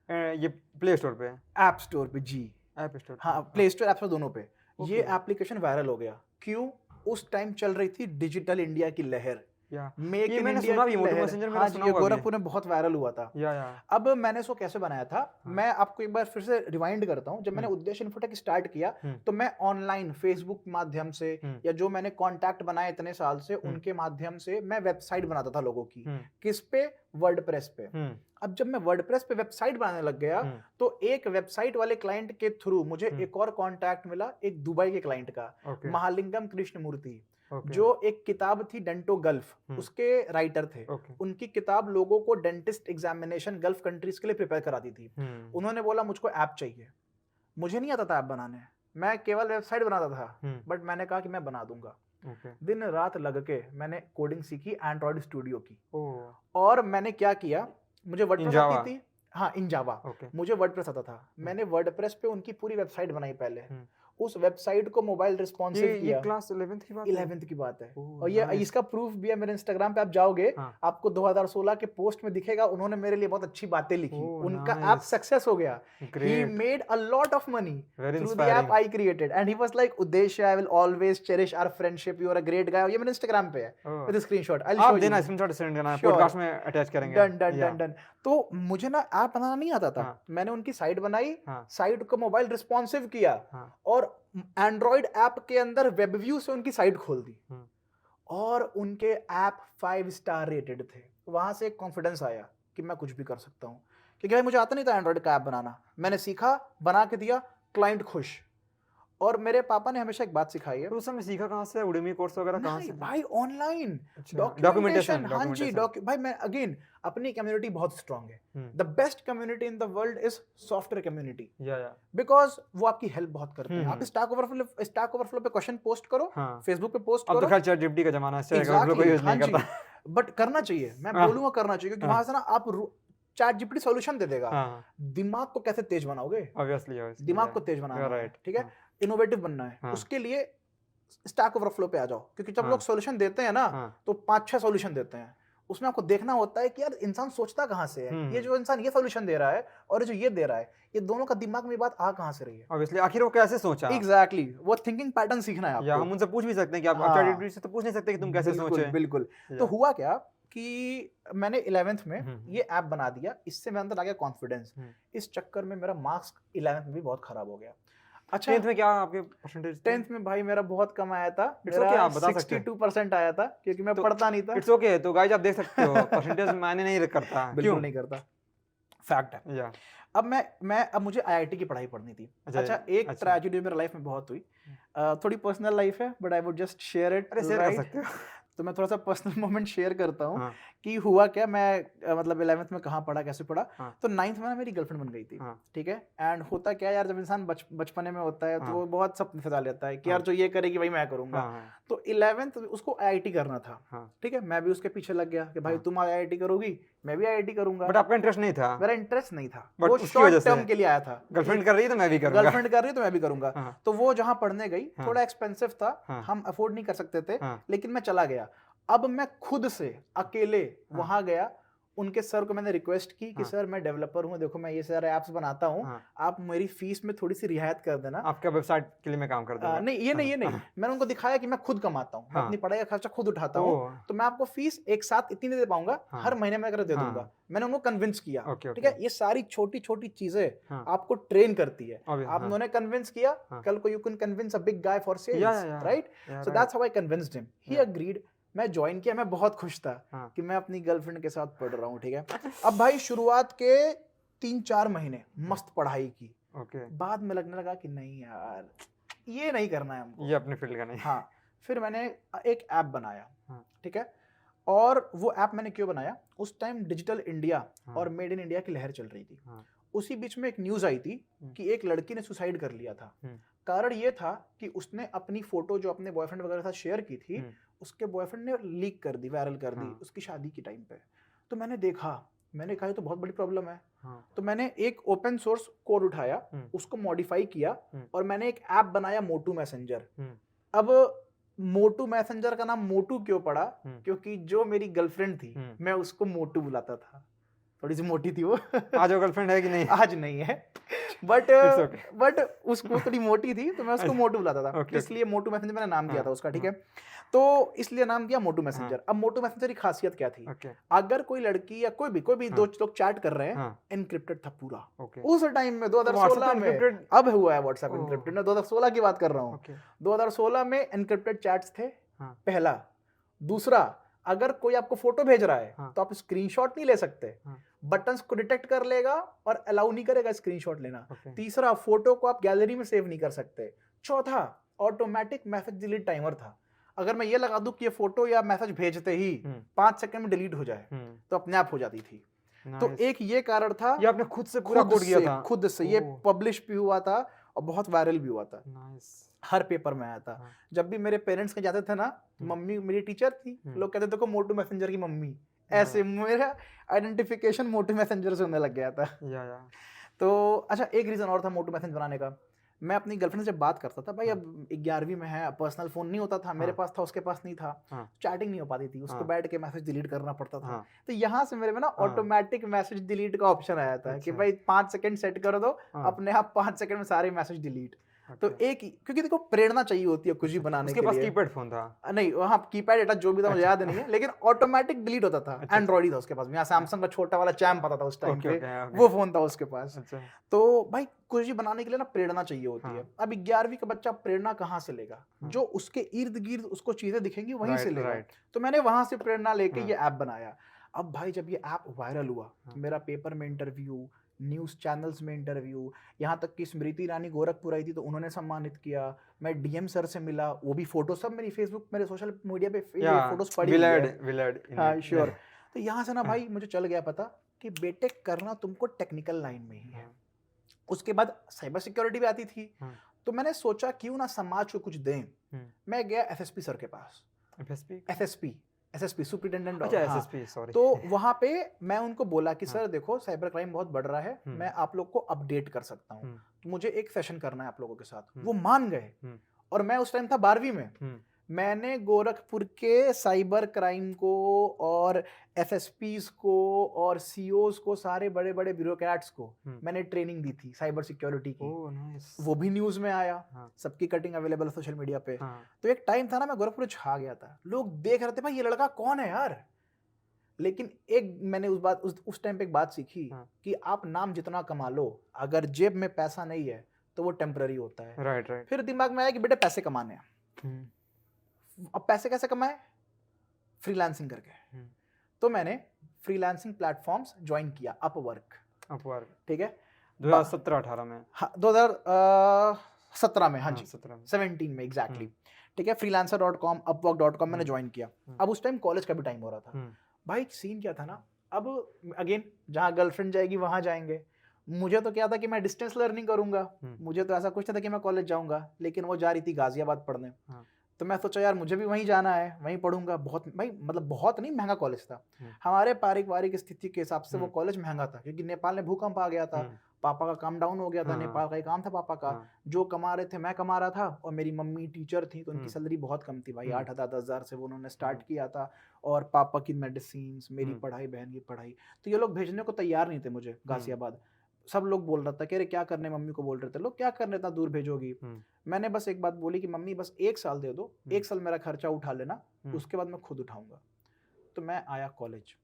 ये प्ले स्टोर पे? ऐप स्टोर पे जी, ऐप स्टोर? हाँ, प्ले स्टोर, ऐप स्टोर दोनों पे। ये ओके। एप्लीकेशन वायरल हो गया। क्यों? उस टाइम चल रही थी डिजिटल इंडिया की लहर, या। मेक ये इन मैंने इंडिया सुना की भी, मोटू लहर। मैसेंजर मैंने हाँ सुना जी, ये हुआ भी है। गोरखपुर में बहुत वायरल हुआ था। या। अब मैंने इसको कैसे बनाया था, हाँ। मैं आपको एक बार फिर से रिवाइंड करता हूँ। जब मैंने उद्देश्य इन्फोटेक स्टार्ट किया, तो मैं ऑनलाइन फेसबुक माध्यम से, या जो मैंने कॉन्टैक्ट बनाए इतने साल से, उनके माध्यम से मैं वेबसाइट बनाता था लोगों की। किस पे? वर्डप्रेस पे। अब जब मैं वर्डप्रेस पे वेबसाइट बनाने लग गया, तो एक वेबसाइट वाले क्लाइंट के थ्रू मुझे एक और कॉन्टैक्ट मिला, एक दुबई के क्लाइंट का, महालिंगम कृष्णमूर्ति, जो एक किताब थी डेंटो गल्फ, उसके राइटर थे। उनकी किताब लोगों को डेंटिस्ट एग्जामिनेशन गल्फ कंट्रीज के लिए प्रिपेयर कराती थी। उन्होंने बोला मुझको ऐप चाहिए। मुझे नहीं आता था ऐप बनाने, मैं केवल वेबसाइट बनाता था, बट मैंने कहा कि मैं बना दूंगा। दिन रात लग के मैंने कोडिंग सीखी एंड्रॉइड स्टूडियो की। और मैंने क्या किया, मुझे वर्डप्रेस आती थी, हाँ, इन जावा। मुझे वर्डप्रेस आता था, मैंने वर्डप्रेस पे उनकी पूरी वेबसाइट बनाई पहले। उस वेबसाइट को मोबाइल रिस्पॉन्सिव किया। ये क्लास 11th की बात है? 11th की बात है। और ये इसका प्रूफ भी है, मेरे इंस्टाग्राम पे आप जाओगे, आपको 2016 के पोस्ट में दिखेगा, उन्होंने मेरे लिए बहुत अच्छी बातें लिखी। उनका ऐप सक्सेस हो गया। He made a lot of money through the app I created, and he was like, Uddeshya, I will always cherish our friendship. You are a great guy. ये मेरे इंस्टाग्राम पे है with a screenshot. I'll show आप you. देना, स्क्रीनशॉट सेंड करना, Sure. पॉडकास्ट में अटैच करेंगे। डन। तो मुझे ना ऐप बनाना नहीं आता था। मैंने उनकी साइट बनाई, साइट को मोबाइल रिस्पॉन्सिव किया, और एंड्रॉइड ऐप के अंदर वेब व्यू से उनकी साइट खोल दी, और उनके ऐप 5 स्टार रेटेड थे। वहां से एक कॉन्फिडेंस आया कि मैं कुछ भी कर सकता हूँ, क्योंकि भाई मुझे आता नहीं था एंड्रॉइड का ऐप बनाना। मैंने सीखा, बना के दिया, क्लाइंट खुश। और मेरे पापा ने हमेशा एक बात सिखाई है। तो उस समय सीखा कहाँ से? उडमी कोर्स वगैरह कहाँ से? भाई ऑनलाइन डॉक्यूमेंटेशन। हाँ जी, भाई मैं अगेन, अपनी कम्युनिटी बहुत स्ट्रांग है। The best community in the world is software community, because वो आपकी हेल्प बहुत करते हैं। आप स्टैक ओवरफ्लो पे क्वेश्चन पोस्ट करो, फेसबुक पे पोस्ट करो। अब तो खैर चैट जीपीटी का जमाना है, स्टैक ओवरफ्लो कोई यूज नहीं करता, बट करना चाहिए। मैं बोलूंगा करना चाहिए, क्योंकि वहां से ना आप चैट जीपीटी सॉल्यूशन दे देगा। दिमाग को कैसे तेज बनाओगे? ऑब्वियसली दिमाग को तेज बनाना है, ठीक है, इनोवेटिव बनना है। उसके लिए स्टैक ओवरफ्लो पे आ जाओ, क्योंकि जब लोग सॉल्यूशन देते हैं ना, तो 5-6 सॉल्यूशन देते हैं। उसमें आपको देखना होता है कि यार इंसान सोचता कहाँ से है, ये जो इंसान ये सॉल्यूशन दे रहा है और जो ये दे रहा है, ये दोनों का दिमाग में बात आ कहाँ से रही है। ऑब्वियसली आखिर वो कैसे सोचा? एग्जैक्टली, वो थिंकिंग पैटर्न सीखना है आपको। या हम उनसे पूछ भी सकते हैं कि आप चैट जीपीटी से तो पूछ नहीं सकते कि तुम कैसे सोचे। बिल्कुल। तो हुआ क्या कि मैंने 11th में ये ऐप बना दिया, इससे मेरे अंदर आ गया कॉन्फिडेंस। इस चक्कर में मेरा मार्क्स 11th में भी बहुत खराब हो गया। अच्छा, 10th में क्या आपके परसेंटेज? 10th में भाई मेरा बहुत कम आया था, मेरा 62% आया था, क्योंकि मैं पढ़ता नहीं था। It's okay. तो गाइस आप देख सकते हो परसेंटेज मायने नहीं करता। बिल्कुल नहीं करता, फैक्ट है। अब मुझे आईआईटी की पढ़ाई पढ़नी थी। अच्छा, एक अच्छा। ट्रेजेडी मेरी लाइफ में बहुत हुई। थोड़ी पर्सनल लाइफ है, but I would just share it. अरे शेयर कर सकते हो। तो मैं थोड़ा सा पर्सनल मोमेंट शेयर करता हूँ हाँ, कि हुआ क्या। मैं मतलब 11th में कहाँ पढ़ा, कैसे पढ़ा। हाँ, तो 9th में ना मेरी गर्लफ्रेंड बन गई थी। हाँ, ठीक है। एंड होता क्या यार, जब इंसान बचपने में होता है तो हाँ। वो बहुत सपने सजा लेता है कि हाँ। यार जो ये करेगी वही मैं करूंगा। हाँ, हाँ, तो 11th उसको आईआईटी करना था। हाँ। ठीक है, मैं भी उसके पीछे लग गया कि भाई हाँ। तुम आईआईटी करोगी, मैं भी आईआईटी करूंगा। बट आपका इंटरेस्ट नहीं था, मेरा इंटरेस्ट नहीं था, But वो उसकी वजह शॉर्ट से टर्म के लिए आया था। गर्लफ्रेंड कर रही है तो मैं भी करूंगा। गर्लफ्रेंड कर रही है तो मैं भी करूंगा। हाँ, तो वो जहां पढ़ने गई हाँ। थोड़ा एक्सपेंसिव था, हाँ। हम अफोर्ड नहीं कर सकते थे, हाँ, लेकिन मैं चला गया। अब मैं खुद से अकेले हाँ। वहां गया, उनके सर को मैंने रिक्वेस्ट की कि हाँ। सर मैं डेवलपर हूँ, देखो मैं ये सारे ऐप्स बनाता हूँ, हाँ। आप मेरी फीस में थोड़ी सी रियायत कर देना। आपका वेबसाइट के लिए मैं काम कर दूंगा। नहीं ये नहीं हाँ। मैंने उनको दिखाया कि मैं खुद कमाता हूँ, मैं हाँ। अपनी पढ़ाई का खर्चा खुद उठाता हूँ, ओह, तो मैं आपको फीस एक साथ इतनी नहीं दे पाऊंगा, हाँ। हर महीने मैं अगर दे हाँ। दूंगा। मैंने उनको कन्विंस किया। ओके, ठीक है, ओके। ये सारी छोटी छोटी चीजें हाँ। आपको ट्रेन करती है। Obvious, आप हाँ। उन्होंने कन्विंस किया, हाँ। कल को you can convince a big guy for Yeah, sales, yeah, yeah. Right? Yeah, so right. That's how I convinced him, he Yeah. Agreed. मैं ज्वाइन किया, मैं बहुत खुश था हाँ। कि मैं अपनी गर्लफ्रेंड के साथ पढ़ रहा हूँ। ठीक है, अब भाई शुरुआत के 3-4 महीने मस्त पढ़ाई की, ओके, बाद में लगने लगा कि नहीं यार ये नहीं करना है हमको। ये अपने फील्ड का नहीं। हाँ, फिर मैंने एक ऐप बनाया। हाँ। ठीक है, और वो ऐप मैंने क्यों बनाया, उस टाइम डिजिटल इंडिया हाँ। और मेड इन इंडिया की लहर चल रही थी। हाँ। उसी बीच में एक न्यूज आई थी हम्म। कि एक लड़की ने सुसाइड कर लिया था। हम्म। कारण ये था कि उसने अपनी फोटो जो अपने बॉयफ्रेंड वगैरह के साथ शेयर की थी, हम्म। उसके बॉयफ्रेंड ने लीक कर दी, वायरल कर दी हाँ। उसकी शादी के टाइम पे। तो मैंने देखा, मैंने कहा ये तो बहुत बड़ी प्रॉब्लम है। हाँ। तो मैंने एक ओपन सोर्स कोड उठाया, हम्म। उसको मॉडिफाई किया, हम्म। और मैंने एक ऐप बनाया, मोटू मैसेंजर। हम्म। अब मोटू मैसेंजर का नाम मोटू क्यों पड़ा, हम्म। क्योंकि जो मेरी गर्लफ्रेंड थी हम्म। मैं उसको मोटू बुलाता था। थोड़ी सी मोटी थी वो। आज वो गर्लफ्रेंड है कि नहीं? आज नहीं है, बट It's okay. बट उसको थोड़ी मोटी थी तो मैं उसको अच्छा। मोटू बुलाता था, Okay, इसलिए मोटू मैसेंजर मैंने नाम दिया हाँ, था उसका। ठीक हाँ। है, तो इसलिए नाम दिया मोटू मैसेंजर। हाँ। अब मोटू मैसेंजर की खासियत क्या थी, ओके, अगर कोई लड़की या कोई भी हाँ। दो लोग चैट कर रहे हैं, हाँ, एनक्रिप्टेड था पूरा ओके। उस टाइम में, तो WhatsApp 2016 में। encrypted? अब हुआ है व्हाट्सएप ओह। एनक्रिप्टेड, मैं 2016 की बात कर रहा हूँ। ओके, 2016 में एनक्रिप्टेड चैट्स थे, हाँ। पहला। दूसरा, अगर कोई आपको फोटो भेज रहा है हाँ। तो आप स्क्रीनशॉट नहीं ले सकते, हाँ। बटन्स को डिटेक्ट कर लेगा और अलाउ नहीं करेगा स्क्रीनशॉट लेना। ओके, तीसरा, फोटो को आप गैलरी में सेव नहीं कर सकते। चौथा, ऑटोमेटिक मैसेज डिलीट टाइमर था। अगर मैं ये लगा दूं कि ये फोटो या मैसेज भेजते ही 5 सेकंड में डिलीट हो जाए तो अपने आप हो जाती थी। तो nice. एक ये कारण था, ये आपने खुद से पूरा कोड किया था? खुद से। ये ओह। पब्लिश भी हुआ था और बहुत वायरल भी हुआ था, नाइस। हर पेपर में आया था। हाँ। जब भी मेरे पेरेंट्स कहीं जाते थे ना, मम्मी मेरी टीचर थी, लोग कहते देखो मोटू मैसेंजर की मम्मी, ऐसे मेरा आइडेंटिफिकेशन मोटू मैसेंजर से होने लग गया था। या तो अच्छा, एक रीजन और था मोटू मैसेंजर बनाने का। मैं अपनी गर्लफ्रेंड से बात करता था, भाई हाँ। अब 11वीं में है, पर्सनल फोन नहीं होता था, मेरे हाँ। पास था, उसके पास नहीं था, हाँ। चैटिंग नहीं हो पाती थी, उसको हाँ। बैठ के मैसेज डिलीट करना पड़ता था। हाँ। तो यहाँ से मेरे में ना हाँ। ऑटोमेटिक मैसेज डिलीट का ऑप्शन आया था कि अच्छा। भाई 5 सेकंड सेट कर दो, हाँ। अपने आप 5 सेकंड में सारे मैसेज डिलीट। तो ओके। एक क्योंकि देखो प्रेरणा चाहिए होती है कुछ भी बनाने उसके के पास लिए। कीपैड फोन था? नहीं, वहाँ कीपैड एटा जो भी था मुझे याद नहीं है, लेकिन ऑटोमेटिक डिलीट होता था। अच्छा। एंड्रॉइड ही था उसके पास, यहाँ सैमसंग का छोटा वाला चैम्प आता था उस टाइम ओके, पे, ओके, ओके। वो फोन था उसके पास। अच्छा। तो भाई कुछ भी बनाने के लिए ना प्रेरणा चाहिए होती हाँ। है। अब 11वीं का बच्चा प्रेरणा कहाँ से लेगा, हाँ। जो उसके इर्द गिर्द उसको चीजें दिखेंगी वहीं से राइट, लेगा। राइट। तो मैंने वहां से प्रेरणा लेके हाँ। ये ऐप बनाया। अब भाई जब ये ऐप वायरल हुआ, हाँ। मेरा पेपर में इंटरव्यू, न्यूज चैनल्स में इंटरव्यू, यहाँ तक कि स्मृति ईरानी गोरखपुर आई थी तो उन्होंने सम्मानित किया। मैं डीएम सर से मिला, वो भी फोटो सब मेरी फेसबुक, मेरे सोशल मीडिया पे फोटोज पड़ी हुई है। विलर्ड हाँ श्योर। तो यहाँ से ना भाई मुझे चल गया पता कि बेटे करना तुमको टेक्निकल लाइन में ही है। उसके बाद साइबर सिक्योरिटी भी आती थी। हाँ। तो मैंने सोचा क्यों ना समाज को कुछ दें। मैं गया एसएसपी सर के पास। SSP superintendent. अच्छा, एसएसपी, सॉरी। तो वहां पे मैं उनको बोला कि हाँ। सर देखो साइबर क्राइम बहुत बढ़ रहा है, मैं आप लोग को अपडेट कर सकता हूँ, तो मुझे एक सेशन करना है आप लोगों के साथ। वो मान गए। और मैं उस टाइम था 12वीं में। मैंने गोरखपुर के साइबर क्राइम को और एसएसपीज को और सीओज को, सारे बड़े बड़े ब्यूरोक्रेट्स को मैंने ट्रेनिंग दी थी साइबर सिक्योरिटी की। Oh nice. वो भी न्यूज में आया। हाँ। सबकी कटिंग अवेलेबल है सोशल मीडिया पे। हाँ। तो एक टाइम था ना, मैं गोरखपुर छा गया था, लोग देख रहे थे भाई ये लड़का कौन है यार। लेकिन एक मैंने उस टाइम पे एक बात सीखी। हाँ। कि आप नाम जितना कमा लो, अगर जेब में पैसा नहीं है तो वो टेम्पररी होता है। Right, right. फिर दिमाग में आया कि बेटे पैसे कमाने हैं। अब पैसे कैसे कमाए? फ्रीलांसिंग करके। तो मैंने फ्रीलांसिंग प्लेटफॉर्म्स ज्वाइन किया, अपवर्क। ठीक है। 2017-18 में। हाँ 2017 में, हाँ जी 17 में। 17 में एग्जैक्टली। ठीक है, freelancer.com, upwork.com मैंने ज्वाइन किया। अब उस टाइम कॉलेज का भी टाइम हो रहा था। भाई सीन क्या था ना, अब अगेन जहाँ गर्लफ्रेंड जाएगी वहां जाएंगे। मुझे तो क्या था कि मैं डिस्टेंस लर्निंग करूंगा, मुझे तो ऐसा कुछ नहीं था कि मैं कॉलेज जाऊंगा, लेकिन वो जा रही थी गाजियाबाद पढ़ने। हाँ। तो मैं सोचा यार मुझे भी वहीं जाना है, वहीं पढ़ूंगा। बहुत भाई मतलब बहुत नहीं महंगा कॉलेज था, हमारे पारिवारिक स्थिति के हिसाब से वो कॉलेज महंगा था, क्योंकि नेपाल में भूकंप आ गया था, पापा का काम डाउन हो गया था, नेपाल का ही काम था पापा का। जो कमा रहे थे मैं कमा रहा था, और मेरी मम्मी टीचर थी तो उनकी सैलरी बहुत कम थी भाई, 8,000-10,000 से वो उन्होंने स्टार्ट किया था। और पापा की मेडिसिन, मेरी पढ़ाई, बहन की पढ़ाई, तो ये लोग भेजने को तैयार नहीं थे मुझे गाजियाबाद। सब लोग बोल रहा था कि अरे क्या करने, मम्मी को बोल रहे थे लोग क्या करने इतना दूर भेजोगी। मैंने बस एक बात बोली कि मम्मी बस 1 साल दे दो, 1 साल मेरा खर्चा उठा लेना, उसके बाद मैं खुद उठाऊंगा। तो मैं आया कॉलेज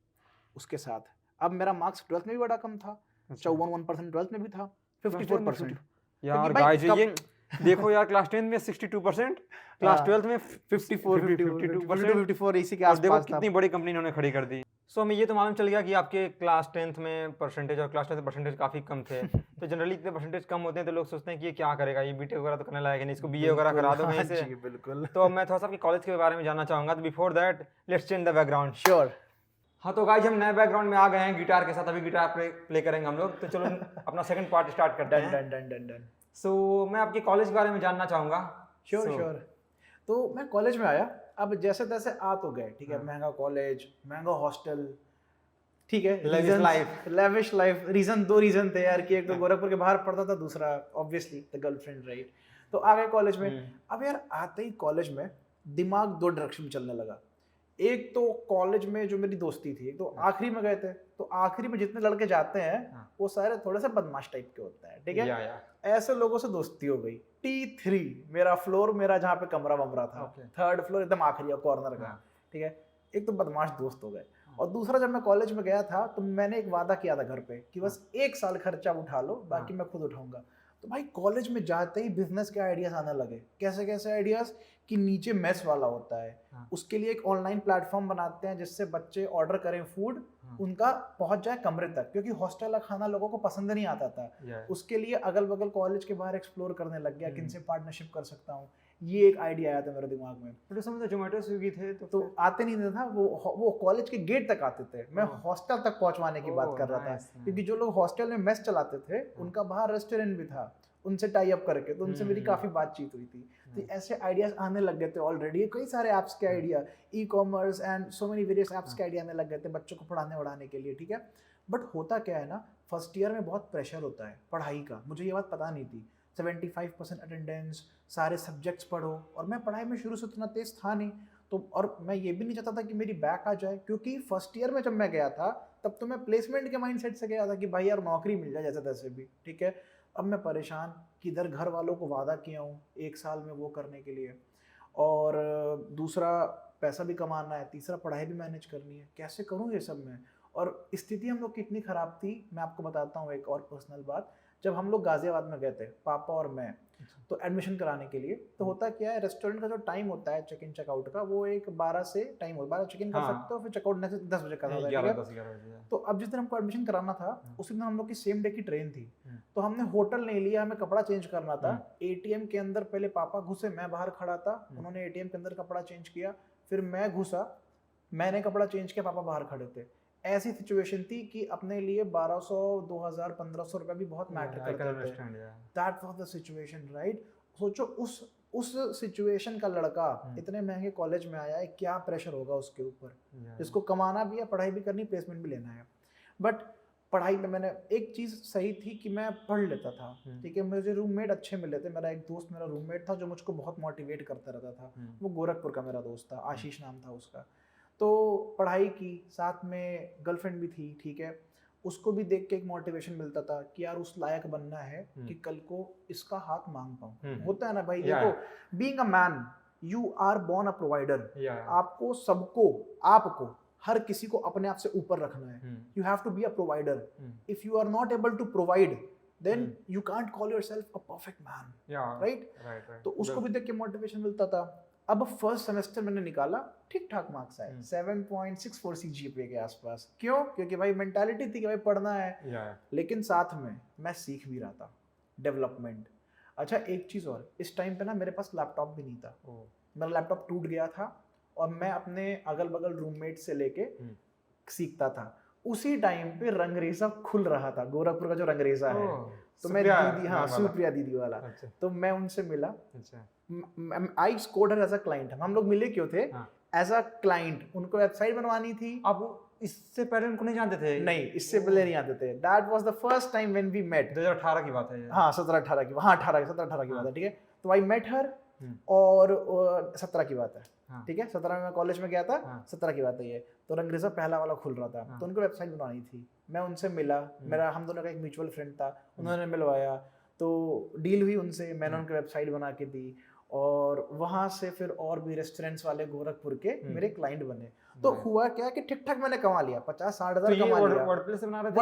उसके साथ। अब मेरा मार्क्स 12th में भी बड़ा कम था, 54% 12th में भी था, 54%। यार भाई गाइस कब- ये देखो यार, क्लास 10 में 62%, क्लास 12th में 52 54 इसी के और देखो आसपास था। कितनी बड़ी कंपनी इन्होंने खड़ी कर दी। सो हमें ये तो मालूम चल गया कि आपके क्लास 10th में परसेंटेज और क्लास 12th में परसेंटेज काफ़ी कम थे। तो जनरली इतने परसेंटेज कम होते हैं तो लोग सोचते हैं कि ये क्या करेगा, ये बीटेक वगैरह तो करने लायक नहीं, इसको बीए वगैरह करा दो कहीं से। बिल्कुल। तो अब मैं थोड़ा सा आपके कॉलेज के बारे में जानना चाहूँगा। तो before that let's change the background. Sure. हाँ तो गाइस हम नए बैकग्राउंड में आ गए हैं गिटार के साथ, अभी गिटार प्ले करेंगे हम लोग। तो चलो अपना सेकंड पार्ट स्टार्ट करते हैं। Done done done done. So मैं आपके कॉलेज के बारे में जानना चाहूँगा। Sure sure. तो मैं कॉलेज में आया, अब जैसे तैसे आ तो गए, ठीक है, महंगा कॉलेज, महंगा हॉस्टल, ठीक है, लेविश लाइफ। रीजन 2 रीजन थे यार, कि एक तो गोरखपुर के बाहर पढ़ता था, दूसरा ऑब्वियसली द गर्लफ्रेंड, राइट। तो आ गए कॉलेज में। अब यार आते ही कॉलेज में दिमाग 2 डायरेक्शन में चलने लगा। एक तो कॉलेज में जो मेरी दोस्ती थी, एक तो आखिरी में गए थे, तो आखिरी में जितने लड़के जाते हैं वो सारे थोड़े से बदमाश टाइप के होते हैं, ठीक है। ऐसे लोगों से दोस्ती हो गई। T3 मेरा फ्लोर, मेरा जहाँ पे कमरा वमरा था, 3rd फ्लोर एकदम आखिरी कॉर्नर का, ठीक है। एक तो बदमाश दोस्त हो गए, और दूसरा जब मैं कॉलेज में गया था तो मैंने एक वादा किया था घर पे कि बस 1 साल खर्चा उठा लो, बाकी मैं खुद उठाऊंगा। तो भाई कॉलेज में जाते ही बिजनेस के आइडियाज आने लगे। कैसे कैसे आइडियाज, कि नीचे मेस वाला होता है, उसके लिए एक ऑनलाइन प्लेटफॉर्म बनाते हैं जिससे बच्चे ऑर्डर करें फूड, उनका पहुंच जाए कमरे तक, क्योंकि हॉस्टल का खाना लोगों को पसंद नहीं आता था। उसके लिए अगल बगल कॉलेज के बाहर एक्सप्लोर करने लग गया, किनसे पार्टनरशिप कर सकता हूँ। ये एक आइडिया आया था मेरे दिमाग में। बट उस समय तो जोमेटो स्विगी थे तो आते नहीं था, वो कॉलेज के गेट तक आते थे, मैं हॉस्टल तक पहुंचवाने की बात कर रहा था। क्योंकि जो लोग हॉस्टल में मेस चलाते थे उनका बाहर रेस्टोरेंट भी था, उनसे टाई अप करके, तो उनसे मेरी काफी बातचीत हुई थी। तो ऐसे आइडियाज आने लग गए थे ऑलरेडी, कई सारे ऐप्स के idea, e commerce and so many various apps के आइडिया आने लग गए थे बच्चों को पढ़ाने वढ़ाने के लिए, ठीक है। बट होता क्या है ना, फर्स्ट ईयर में बहुत प्रेशर होता है पढ़ाई का, मुझे ये बात पता नहीं थी। 75% अटेंडेंस, सारे सब्जेक्ट्स पढ़ो, और मैं पढ़ाई में शुरू से उतना तेज था नहीं, तो और मैं ये भी नहीं चाहता था कि मेरी बैक आ जाए, क्योंकि फर्स्ट ईयर में जब मैं गया था तब तो मैं प्लेसमेंट के माइंडसेट से गया था कि भाई यार नौकरी मिल जाए जैसे तैसे भी, ठीक है। अब मैं परेशान कि इधर घर वालों को वादा किया हूँ 1 साल में वो करने के लिए, और दूसरा पैसा भी कमाना है, तीसरा पढ़ाई भी मैनेज करनी है, कैसे करूँ ये सब मैं। और स्थिति हम लोग की इतनी ख़राब थी, मैं आपको बताता हूँ एक और पर्सनल बात। जब हम लोग गाजियाबाद में गए थे पापा और मैं, तो एडमिशन कराने के लिए, तो होता क्या है, रेस्टोरेंट का जो टाइम होता है चेक इन चेकआउट का, वो एक 12 से टाइम होता है, 12 चेक इन कर सकते हो, फिर चेकआउट 10 बजे का होता है। तो अब जिस दिन हमको एडमिशन कराना था उसी दिन हम लोग की सेम डे की ट्रेन थी, तो हमने होटल नहीं लिया, हमें कपड़ा चेंज करना था। एटीएम के अंदर पहले पापा घुसे, मैं बाहर खड़ा था, उन्होंने एटीएम के अंदर कपड़ा चेंज किया, फिर मैं घुसा, मैंने कपड़ा चेंज किया, पापा बाहर खड़े थे। ऐसी सिचुएशन थी कि अपने लिए 1200, 2000, 1500 रुपए भी बहुत मैटर करते थे। That was the situation, right. सोचो उस सिचुएशन का लड़का इतने महंगे कॉलेज में आया है, क्या प्रेशर होगा उसके ऊपर, जिसको कमाना भी है, पढ़ाई भी करनी, प्लेसमेंट भी लेना है। बट पढ़ाई में मैंने एक चीज़ सही थी कि मैं पढ़ लेता था, ठीक है। मुझे रूममेट अच्छे मिले थे, मेरा एक दोस्त मेरा रूममेट था जो मुझको बहुत मोटिवेट करता रहता था, वो गोरखपुर का मेरा दोस्त था, आशीष नाम था उसका। तो पढ़ाई की, साथ में गर्लफ्रेंड भी थी, ठीक है। उसको भी देख के एक मोटिवेशन मिलता था कि यार उस लायक बनना है कि कल को इसका हाथ मांग पाऊँ। होता है ना भाई, देखो, being a man you are born a provider. आपको सबको, आपको हर किसी को अपने आप से ऊपर रखना है। You have to be a provider. If you are not able to provide then you can't call yourself a perfect man, right. तो उसको भी देख के मोटिवेशन मिलता था। अब फर्स्ट सेमेस्टर मैंने निकाला, ठीक ठाक मार्क्स आए, 7.64 CGPA के आसपास। क्यों? क्योंकि भाई मेंटालिटी थी कि भाई पढ़ना है, लेकिन साथ में मैं सीख भी रहा था डेवलपमेंट। अच्छा एक चीज़ और, इस टाइम पे ना मेरे पास लैपटॉप भी नहीं था, मेरा लैपटॉप टूट गया था और मैं अपने अगल बगल रूममेट से लेके सीखता था। उसी टाइम पे रंगरेजा खुल रहा था, गोरखपुर का जो रंगरेजा है, तो मैं दीदी, हाँ सुप्रिया दीदी वाला, तो मैं उनसे मिला। I scored her as a client. हम लोग मिले क्यों थे? एज अ क्लाइंट, उनको वेबसाइट बनवानी थी। अब इससे पहले उनको नहीं जानते थे? नहीं, इससे पहले नहीं आते थे। That was the first time when we met. 2018 की बात है। हाँ 17-18 की, हाँ 17-18 की बात है, ठीक है। तो आई मेट हर, और 17 की बात है, ठीक है। 17 में मैं कॉलेज में गया था, 17 की बात है ये। तो रंगरेजा पहला वाला खुल रहा था, तो उनको वेबसाइट बनवानी थी। मैं उनसे मिला, मेरा हम दोनों का एक म्यूचुअल फ्रेंड था, उन्होंने मिलवाया, तो डील हुई उनसे, मैंने उनको वेबसाइट बना के दी, और वहाँ से फिर और भी रेस्टोरेंट्स वाले गोरखपुर के मेरे क्लाइंट बने। तो हुआ क्या कि ठीक ठाक मैंने कमा लिया, 50-60 हज़ार कमा लिया। वर्डप्रेस से बना रहे थे?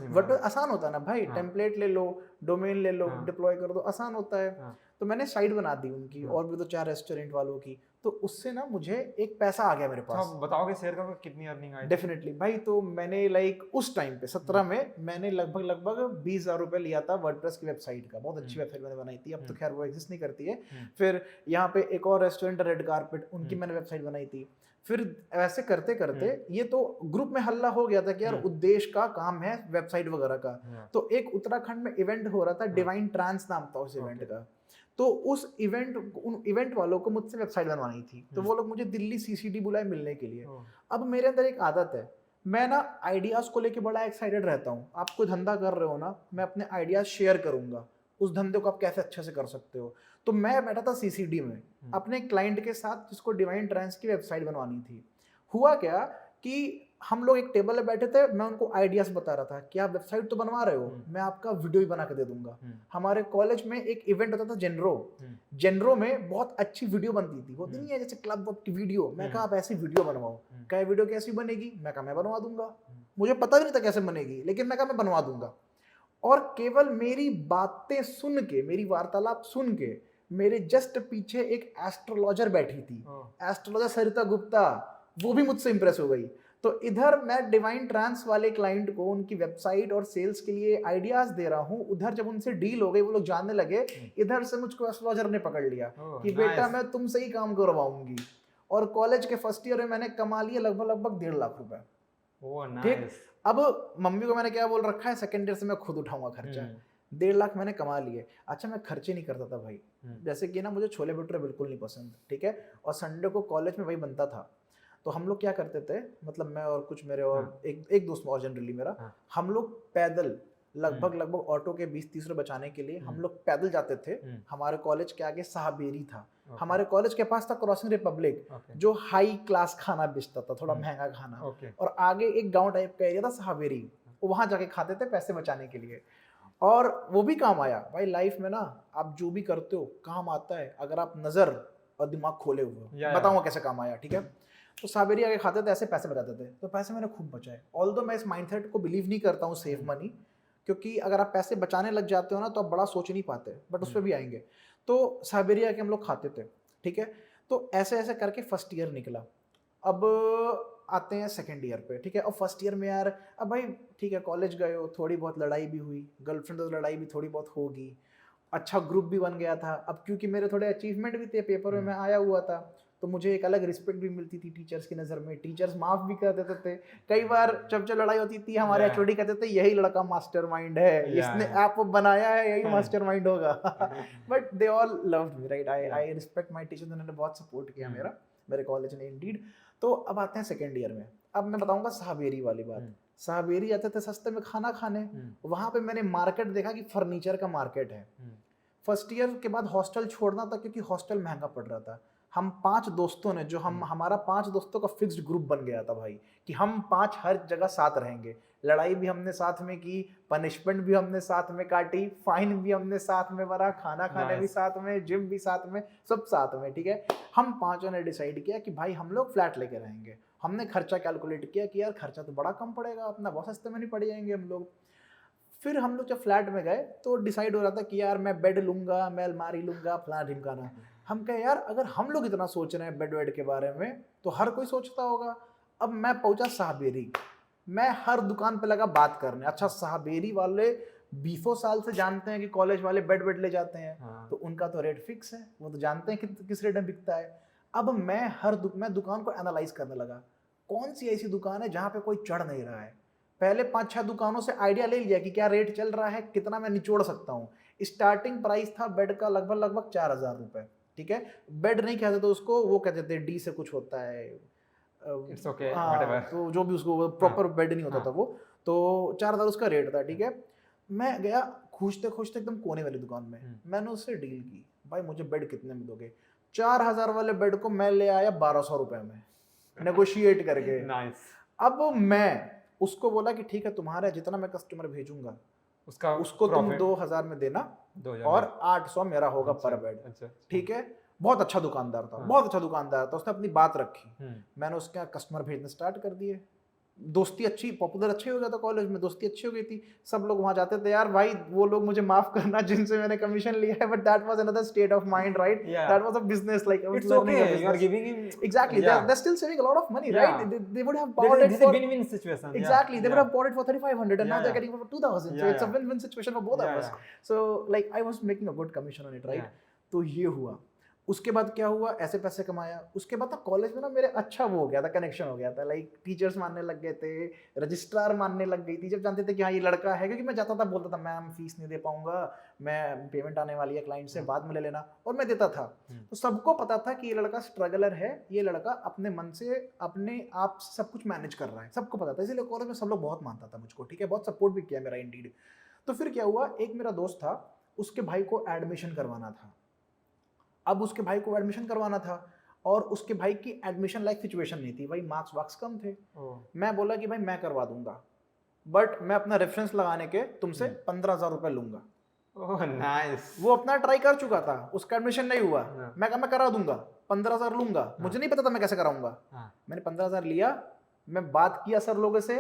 वर्डप्रेस आसान होता है ना भाई, टेम्पलेट ले लो, डोमेन ले लो, डिप्लॉय कर दो, आसान होता है। तो मैंने साइट बना दी उनकी, और भी 2-4 रेस्टोरेंट वालों की। तो उससे ना मुझे एक पैसा आ गया मेरे पास। बताओगे शेयर का कितनी अर्निंग आई? डेफिनेटली भाई, तो मैंने लाइक उस टाइम पे 17 में मैंने लगभग 20,000 रुपए लिया था वर्डप्रेस की वेबसाइट का। बहुत अच्छी वेबसाइट मैंने बनाई थी, अब तो खैर वो एग्जिस्ट नहीं करती है। फिर यहाँ पे एक और रेस्टोरेंट रेड कारपेट, उनकी मैंने वेबसाइट बनाई थी। फिर ऐसे करते करते ये तो ग्रुप में हल्ला हो गया था कि यार उद्देश्य का काम है वेबसाइट वगैरह का। तो एक उत्तराखंड में इवेंट हो रहा था, डिवाइन ट्रांस नाम था उस इवेंट का। तो उन इवेंट वालों को मुझसे वेबसाइट बनवानी थी, तो वो लोग मुझे दिल्ली CCD बुलाए मिलने के लिए। अब मेरे अंदर एक आदत है, मैं ना आइडियाज को लेके बड़ा एक्साइटेड रहता हूँ। आप कोई धंधा कर रहे हो ना, मैं अपने आइडियाज शेयर करूंगा, उस धंधे को आप कैसे अच्छे से कर सकते हो। तो मैं बैठा था CCD में अपने क्लाइंट के साथ, जिसको डिवाइन ट्रांस की वेबसाइट बनवानी थी। हुआ क्या कि हम लोग एक टेबल पे बैठे थे, मैं उनको आइडियाज बता रहा था कि आप वेबसाइट तो बनवा रहे हो, मैं आपका वीडियो भी बना के दे दूंगा। हमारे कॉलेज में एक इवेंट होता था जेनरो में बहुत अच्छी वीडियो बनती थी, होती नहीं है जैसे क्लब की वीडियो। मैं कहा आप ऐसी वीडियो बनवाओ। क्या वीडियो कैसी बनेगी? मैं कहा मैं बनवा दूंगा। मुझे पता भी नहीं था कैसे बनेगी, लेकिन मैं कहा मैं बनवा दूंगा। और केवल मेरी बातें सुन के, मेरी वार्तालाप सुन के, मेरे जस्ट पीछे एक एस्ट्रोलॉजर बैठी थी, एस्ट्रोलॉजर सरिता गुप्ता, वो भी मुझसे इंप्रेस हो गई। तो इधर मैं डिवाइन ट्रांस वाले क्लाइंट को उनकी वेबसाइट और सेल्स के लिए आइडियाज दे रहा हूँ, उधर जब उनसे डील हो गई, वो लोग जानने लगे, इधर से मुझको एस्ट्रोलॉजर ने पकड़ लिया कि बेटा मैं तुमसे ही काम करवाऊंगी। और कॉलेज के फर्स्ट ईयर में मैंने कमा लिया लगभग 1.5 लाख रुपए। ठीक, अब मम्मी को मैंने क्या बोल रखा है, सेकेंड ईयर से मैं खुद उठाऊंगा खर्चा। 1.5 लाख मैंने कमा लिए। अच्छा मैं खर्चे नहीं करता था भाई, जैसे कि ना मुझे छोले भटूरे बिल्कुल नहीं पसंद, ठीक है, और संडे को कॉलेज में वही बनता था। तो हम लोग क्या करते थे, मतलब मैं और कुछ मेरे और एक दोस्त और जनरली मेरा, हम लोग पैदल लगभग ऑटो के 20-30 रुपए बचाने के लिए हम लोग पैदल जाते थे। हमारे कॉलेज के आगे साहबेरी था, हमारे कॉलेज के पास था क्रॉसिंग रिपब्लिक, जो हाई क्लास खाना बेचता था, थोड़ा महंगा खाना, और आगे एक गांव टाइप का एरिया था साहबेरी, वहां जाके खाते थे पैसे बचाने के लिए। और वो भी काम आया भाई। लाइफ में ना आप जो भी करते हो काम आता है, अगर आप नजर और दिमाग खोले हुए। बताऊंगा कैसे काम आया, ठीक है। तो साहबेरी आगे खाते थे, ऐसे पैसे बचाते थे, तो पैसे मैंने खूब बचाए। ऑल्दो मैं इस माइंडसेट को बिलीव नहीं करता हूँ सेव मनी, क्योंकि अगर आप पैसे बचाने लग जाते हो ना तो आप बड़ा सोच नहीं पाते, बट उस पर भी आएंगे। तो साहबेरी आके हम लोग खाते थे, ठीक है। तो ऐसे ऐसे करके फर्स्ट ईयर निकला। अब आते हैं सेकेंड ईयर पे, ठीक है। और फर्स्ट ईयर में यार अब भाई ठीक है, कॉलेज गए हो, थोड़ी बहुत लड़ाई भी हुई, गर्लफ्रेंड तो लड़ाई भी थोड़ी बहुत होगी, अच्छा ग्रुप भी बन गया था। अब क्योंकि मेरे थोड़े अचीवमेंट भी थे, पेपर में मैं आया हुआ था, तो मुझे एक अलग रिस्पेक्ट भी मिलती थी टीचर्स की नज़र में। टीचर्स माफ भी कर देते थे कई बार, जब लड़ाई होती थी हमारे एचओडी कहते थे यही लड़का मास्टरमाइंड है, इसने ऐप बनाया है, यही मास्टरमाइंड होगा। But they all loved me, right. I respect my teachers, उन्होंने बहुत सपोर्ट किया मेरे कॉलेज ने इंडीड। तो अब आते हैं सेकेंड ईयर में। अब मैं बताऊंगा साहबेरी वाली बात। साहबेरी जाते थे सस्ते में खाना खाने, वहां पे मैंने मार्केट देखा कि फर्नीचर का मार्केट है। फर्स्ट ईयर के बाद हॉस्टल छोड़ना था, क्योंकि हॉस्टल महंगा पड़ रहा था। हम 5 दोस्तों ने, जो हमारा 5 दोस्तों का फिक्स्ड ग्रुप बन गया था भाई, कि हम 5 हर जगह साथ रहेंगे। लड़ाई भी हमने साथ में की, पनिशमेंट भी हमने साथ में काटी, फाइन भी हमने साथ में भरा, खाना खाने भी साथ में, जिम भी साथ में, सब साथ में, ठीक है। हम 5 ने डिसाइड किया कि भाई हम लोग फ्लैट लेके रहेंगे। हमने खर्चा कैलकुलेट किया कि यार खर्चा तो बड़ा कम पड़ेगा अपना, बहुत सस्ते में नहीं पड़ जाएंगे हम लोग। फिर हम लोग जब फ्लैट में गए तो डिसाइड हो रहा था कि यार मैं बेड लूंगा, मैं अलमारी लूंगा, फलाना ढिमकाना। हम कहे यार अगर हम लोग इतना सोच रहे हैं बेड वेड के बारे में तो हर कोई सोचता होगा। अब मैं पहुंचा साहबेरी, मैं हर दुकान पे लगा बात करने। अच्छा साहबेरी वाले 20 साल से जानते हैं कि कॉलेज वाले बेड वेड ले जाते हैं, हाँ। तो उनका तो रेट फिक्स है, वो तो जानते हैं कि किस रेट में बिकता है। अब मैं दुकान को एनालाइज करने लगा, कौन सी ऐसी दुकान है जहाँ पे कोई चढ़ नहीं रहा है। पहले 5-6 दुकानों से आइडिया ले लिया कि क्या रेट चल रहा है, कितना मैं निचोड़ सकता हूँ। स्टार्टिंग प्राइस था बेड का लगभग 4,000 रुपये, ठीक है। बेड नहीं कहते तो उसको, वो कहते थे डी से कुछ होता है, इट्स ओके हाँ, व्हाटएवर। तो जो भी उसको प्रॉपर बेड नहीं होता हाँ। था वो, तो 4,000 उसका रेट था, ठीक है। मैं गया खोजते खोजते एकदम कोने वाली दुकान में, मैंने उससे डील की, भाई मुझे बेड कितने में दोगे। 4,000 वाले बेड को मैं ले आया 1,200 रुपये में, नेगोशिएट करके। नाइस। अब मैं उसको बोला कि ठीक है, तुम्हारा जितना मैं कस्टमर भेजूंगा उसको तुम profit 2,000 में देना 2,000 और 800 मेरा होगा पर बेड, अच्छा। ठीक है। बहुत अच्छा दुकानदार था, हाँ। बहुत अच्छा दुकानदार था, उसने अपनी बात रखी। हम्म। मैंने उसके यहाँ कस्टमर भेजने स्टार्ट कर दिए, दोस्ती अच्छी, पॉपुलर अच्छी हो गया था कॉलेज में, दोस्ती अच्छी हो गई थी, सब लोग वहां जाते थे। यार भाई वो लोग मुझे माफ करना जिनसे मैंने कमिशन लिया है, but that was another state of mind, right? Yeah. That was a business, like I was It's learning a okay. You are business. giving him. Exactly, Yeah. they're still saving a lot of money, Yeah. right? They would have bought it This is a for win-win situation. Yeah. exactly. They would Yeah. have bought it for 3,500, and now Yeah, they're yeah. getting it for 2,000. So Yeah, it's a yeah. win-win situation for both of Yeah, us. yeah. So like I was making a good commission on it, right? Yeah. तो ये हुआ। उसके बाद क्या हुआ, ऐसे पैसे कमाया। उसके बाद ना कॉलेज में ना मेरे अच्छा वो हो गया था, कनेक्शन हो गया था, लाइक टीचर्स मानने लग गए थे, रजिस्ट्रार मानने लग गई थी, जब जानते थे कि हाँ ये लड़का है। क्योंकि मैं जाता था, बोलता था मैम फीस नहीं दे पाऊंगा, मैं पेमेंट आने वाली है क्लाइंट से, बाद में ले लेना, और मैं देता था। तो सबको पता था कि ये लड़का स्ट्रगलर है, ये लड़का अपने मन से अपने आप से सब कुछ मैनेज कर रहा है, सबको पता था। इसीलिए कॉलेज में सब लोग बहुत मानता था मुझको, ठीक है, बहुत सपोर्ट भी किया मेरा इंडीड। तो फिर क्या हुआ, एक मेरा दोस्त था, उसके भाई को एडमिशन करवाना था। अब उसके भाई को एडमिशन करवाना था और उसके भाई की एडमिशन लाइक सिचुएशन नहीं थी, भाई मार्क्स वार्क्स कम थे। मैं बोला कि भाई मैं करवा दूंगा, बट मैं अपना रेफरेंस लगाने के तुमसे 15,000 रुपए लूंगा। Oh nice. वो अपना ट्राई कर चुका था, उसका एडमिशन नहीं हुआ। मैं कहा मैं करा दूंगा, 15,000 लूंगा। मुझे नहीं पता था मैं कैसे कराऊंगा। मैंने 15,000 लिया, मैं बात किया सर लोगों से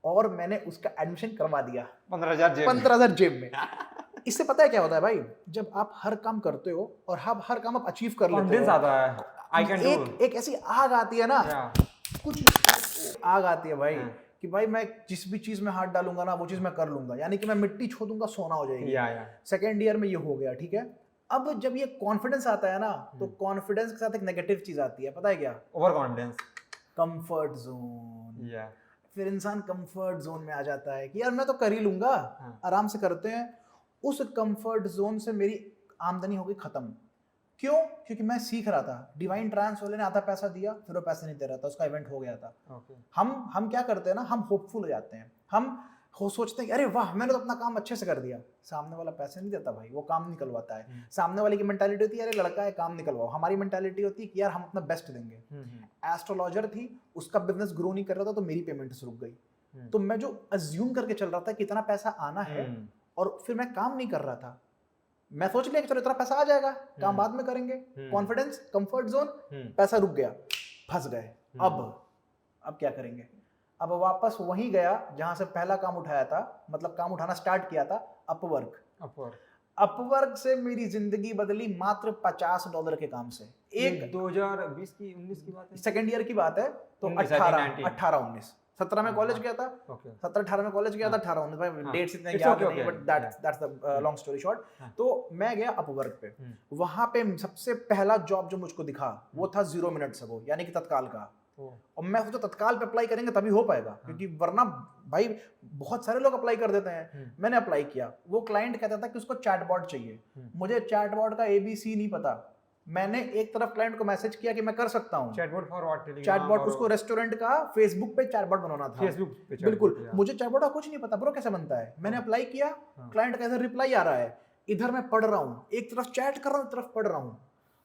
और मैंने उसका एडमिशन करवा दिया। 15,000 जेब में। इससे पता है क्या होता है भाई, जब आप हर काम करते हो और हर काम आप अचीव कर लेते हो, आता है आई कैन डू। एक ऐसी आग आती है ना, कुछ आग आती है भाई कि भाई मैं जिस भी चीज में हाथ डालूंगा ना वो चीज मैं कर लूंगा, यानी कि मैं मिट्टी छू दूंगा सोना हो जाएगी। सेकेंड ईयर में ये हो गया, ठीक है। अब जब ये कॉन्फिडेंस आता है ना, तो कॉन्फिडेंस के साथ एक नेगेटिव चीज आती है, पता है क्या? Over confidence, comfort zone. फिर इंसान कंफर्ट जोन में आ जाता है कि यार मैं तो कर ही लूंगा, आराम से करते हैं। उस कंफर्ट जोन से मेरी आमदनी हो गई खत्म। क्यों? क्योंकि मैं सीख रहा था। डिवाइन ट्रांस वाले ने आधा पैसा दिया, फिर वो पैसे नहीं दे रहा था, उसका इवेंट हो गया था। हम क्या करते हैं ना, हम होपफुल हो जाते हैं, हम सोचते हैं कि अरे वाह मैंने तो अपना काम अच्छे से कर दिया। सामने वाला पैसे नहीं देता भाई, वो काम निकलवाता है। सामने वाले की मेंटालिटी होती है अरे लड़का है काम निकलवाओ, हमारी मेंटालिटी होती है कि यार हम अपना बेस्ट देंगे। एस्ट्रोलॉजर थी, उसका बिजनेस ग्रो नहीं कर रहा था तो मेरी पेमेंट रुक गई। तो मैं जो अज्यूम करके चल रहा था कि इतना पैसा आना है और फिर मैं काम नहीं कर रहा था, मैं सोच लिया कि चलो इतना पैसा आ जाएगा, काम बाद में करेंगे। कॉन्फिडेंस, कंफर्ट जोन, पैसा रुक गया, फंस गए। अब क्या करेंगे? अब वापस वहीं गया जहां से पहला काम उठाया था, मतलब काम उठाना स्टार्ट किया था, अपवर्क से मेरी जिंदगी बदली मात्र $50 के काम से। एक 2020 की 19 की बात है, सेकेंड ईयर की बात है, तो 18-19 17 में कॉलेज गया था, 17-18 में कॉलेज गया था, 18-19 भाई डेट्स इतने याद नहीं, but that's the long story short. तो मैं गया अपवर्क पे, वहां पे सबसे पहला जॉब जो मुझको दिखा वो था 0 मिनट्स अगो, यानी कि तत्काल का। और मैं सोचा तत्काल पे अप्लाई करेंगे तभी हो पाएगा, क्योंकि वरना भाई बहुत सारे लोग अप्लाई कर देते हैं। मैंने अप्लाई किया, वो क्लाइंट कहता था कि उसको चैटबॉट चाहिए। मुझे चैटबॉट का ABC नहीं पता। मैंने एक तरफ क्लाइंट को मैसेज किया कि मैं कर सकता हूँ चैटबॉट फॉर व्हाट, चैटबॉट, उसको रेस्टोरेंट का फेसबुक पे चैटबॉट बनाना था, फेसबुक पे। बिल्कुल, मुझे चैटबॉट का कुछ नहीं पता ब्रो कैसे बनता है। मैंने अप्लाई किया, क्लाइंट का इधर रिप्लाई आ रहा है, इधर मैं पढ़ रहा हूँ, एक तरफ चैट कर रहा हूँ, एक तरफ पढ़ रहा हूँ।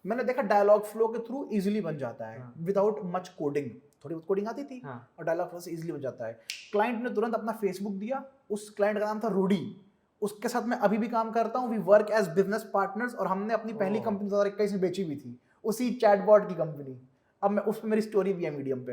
मैंने देखा डायलॉग फ्लो के थ्रू इजीली बन जाता है, विदाउट मच कोडिंग। थोड़ी बहुत कोडिंग आती थी और डायलॉग फ्लो से इजीली बन जाता है। क्लाइंट ने तुरंत अपना फेसबुक दिया, उस क्लाइंट का नाम था रूडी, उसके साथ मैं अभी भी काम करता हूँ। We work as business partners, और हमने अपनी पहली कंपनी 2021 में बेची भी थी, उसी चैटबॉट की कंपनी। अब मैं उस पर मेरी स्टोरी भी है मीडियम पे।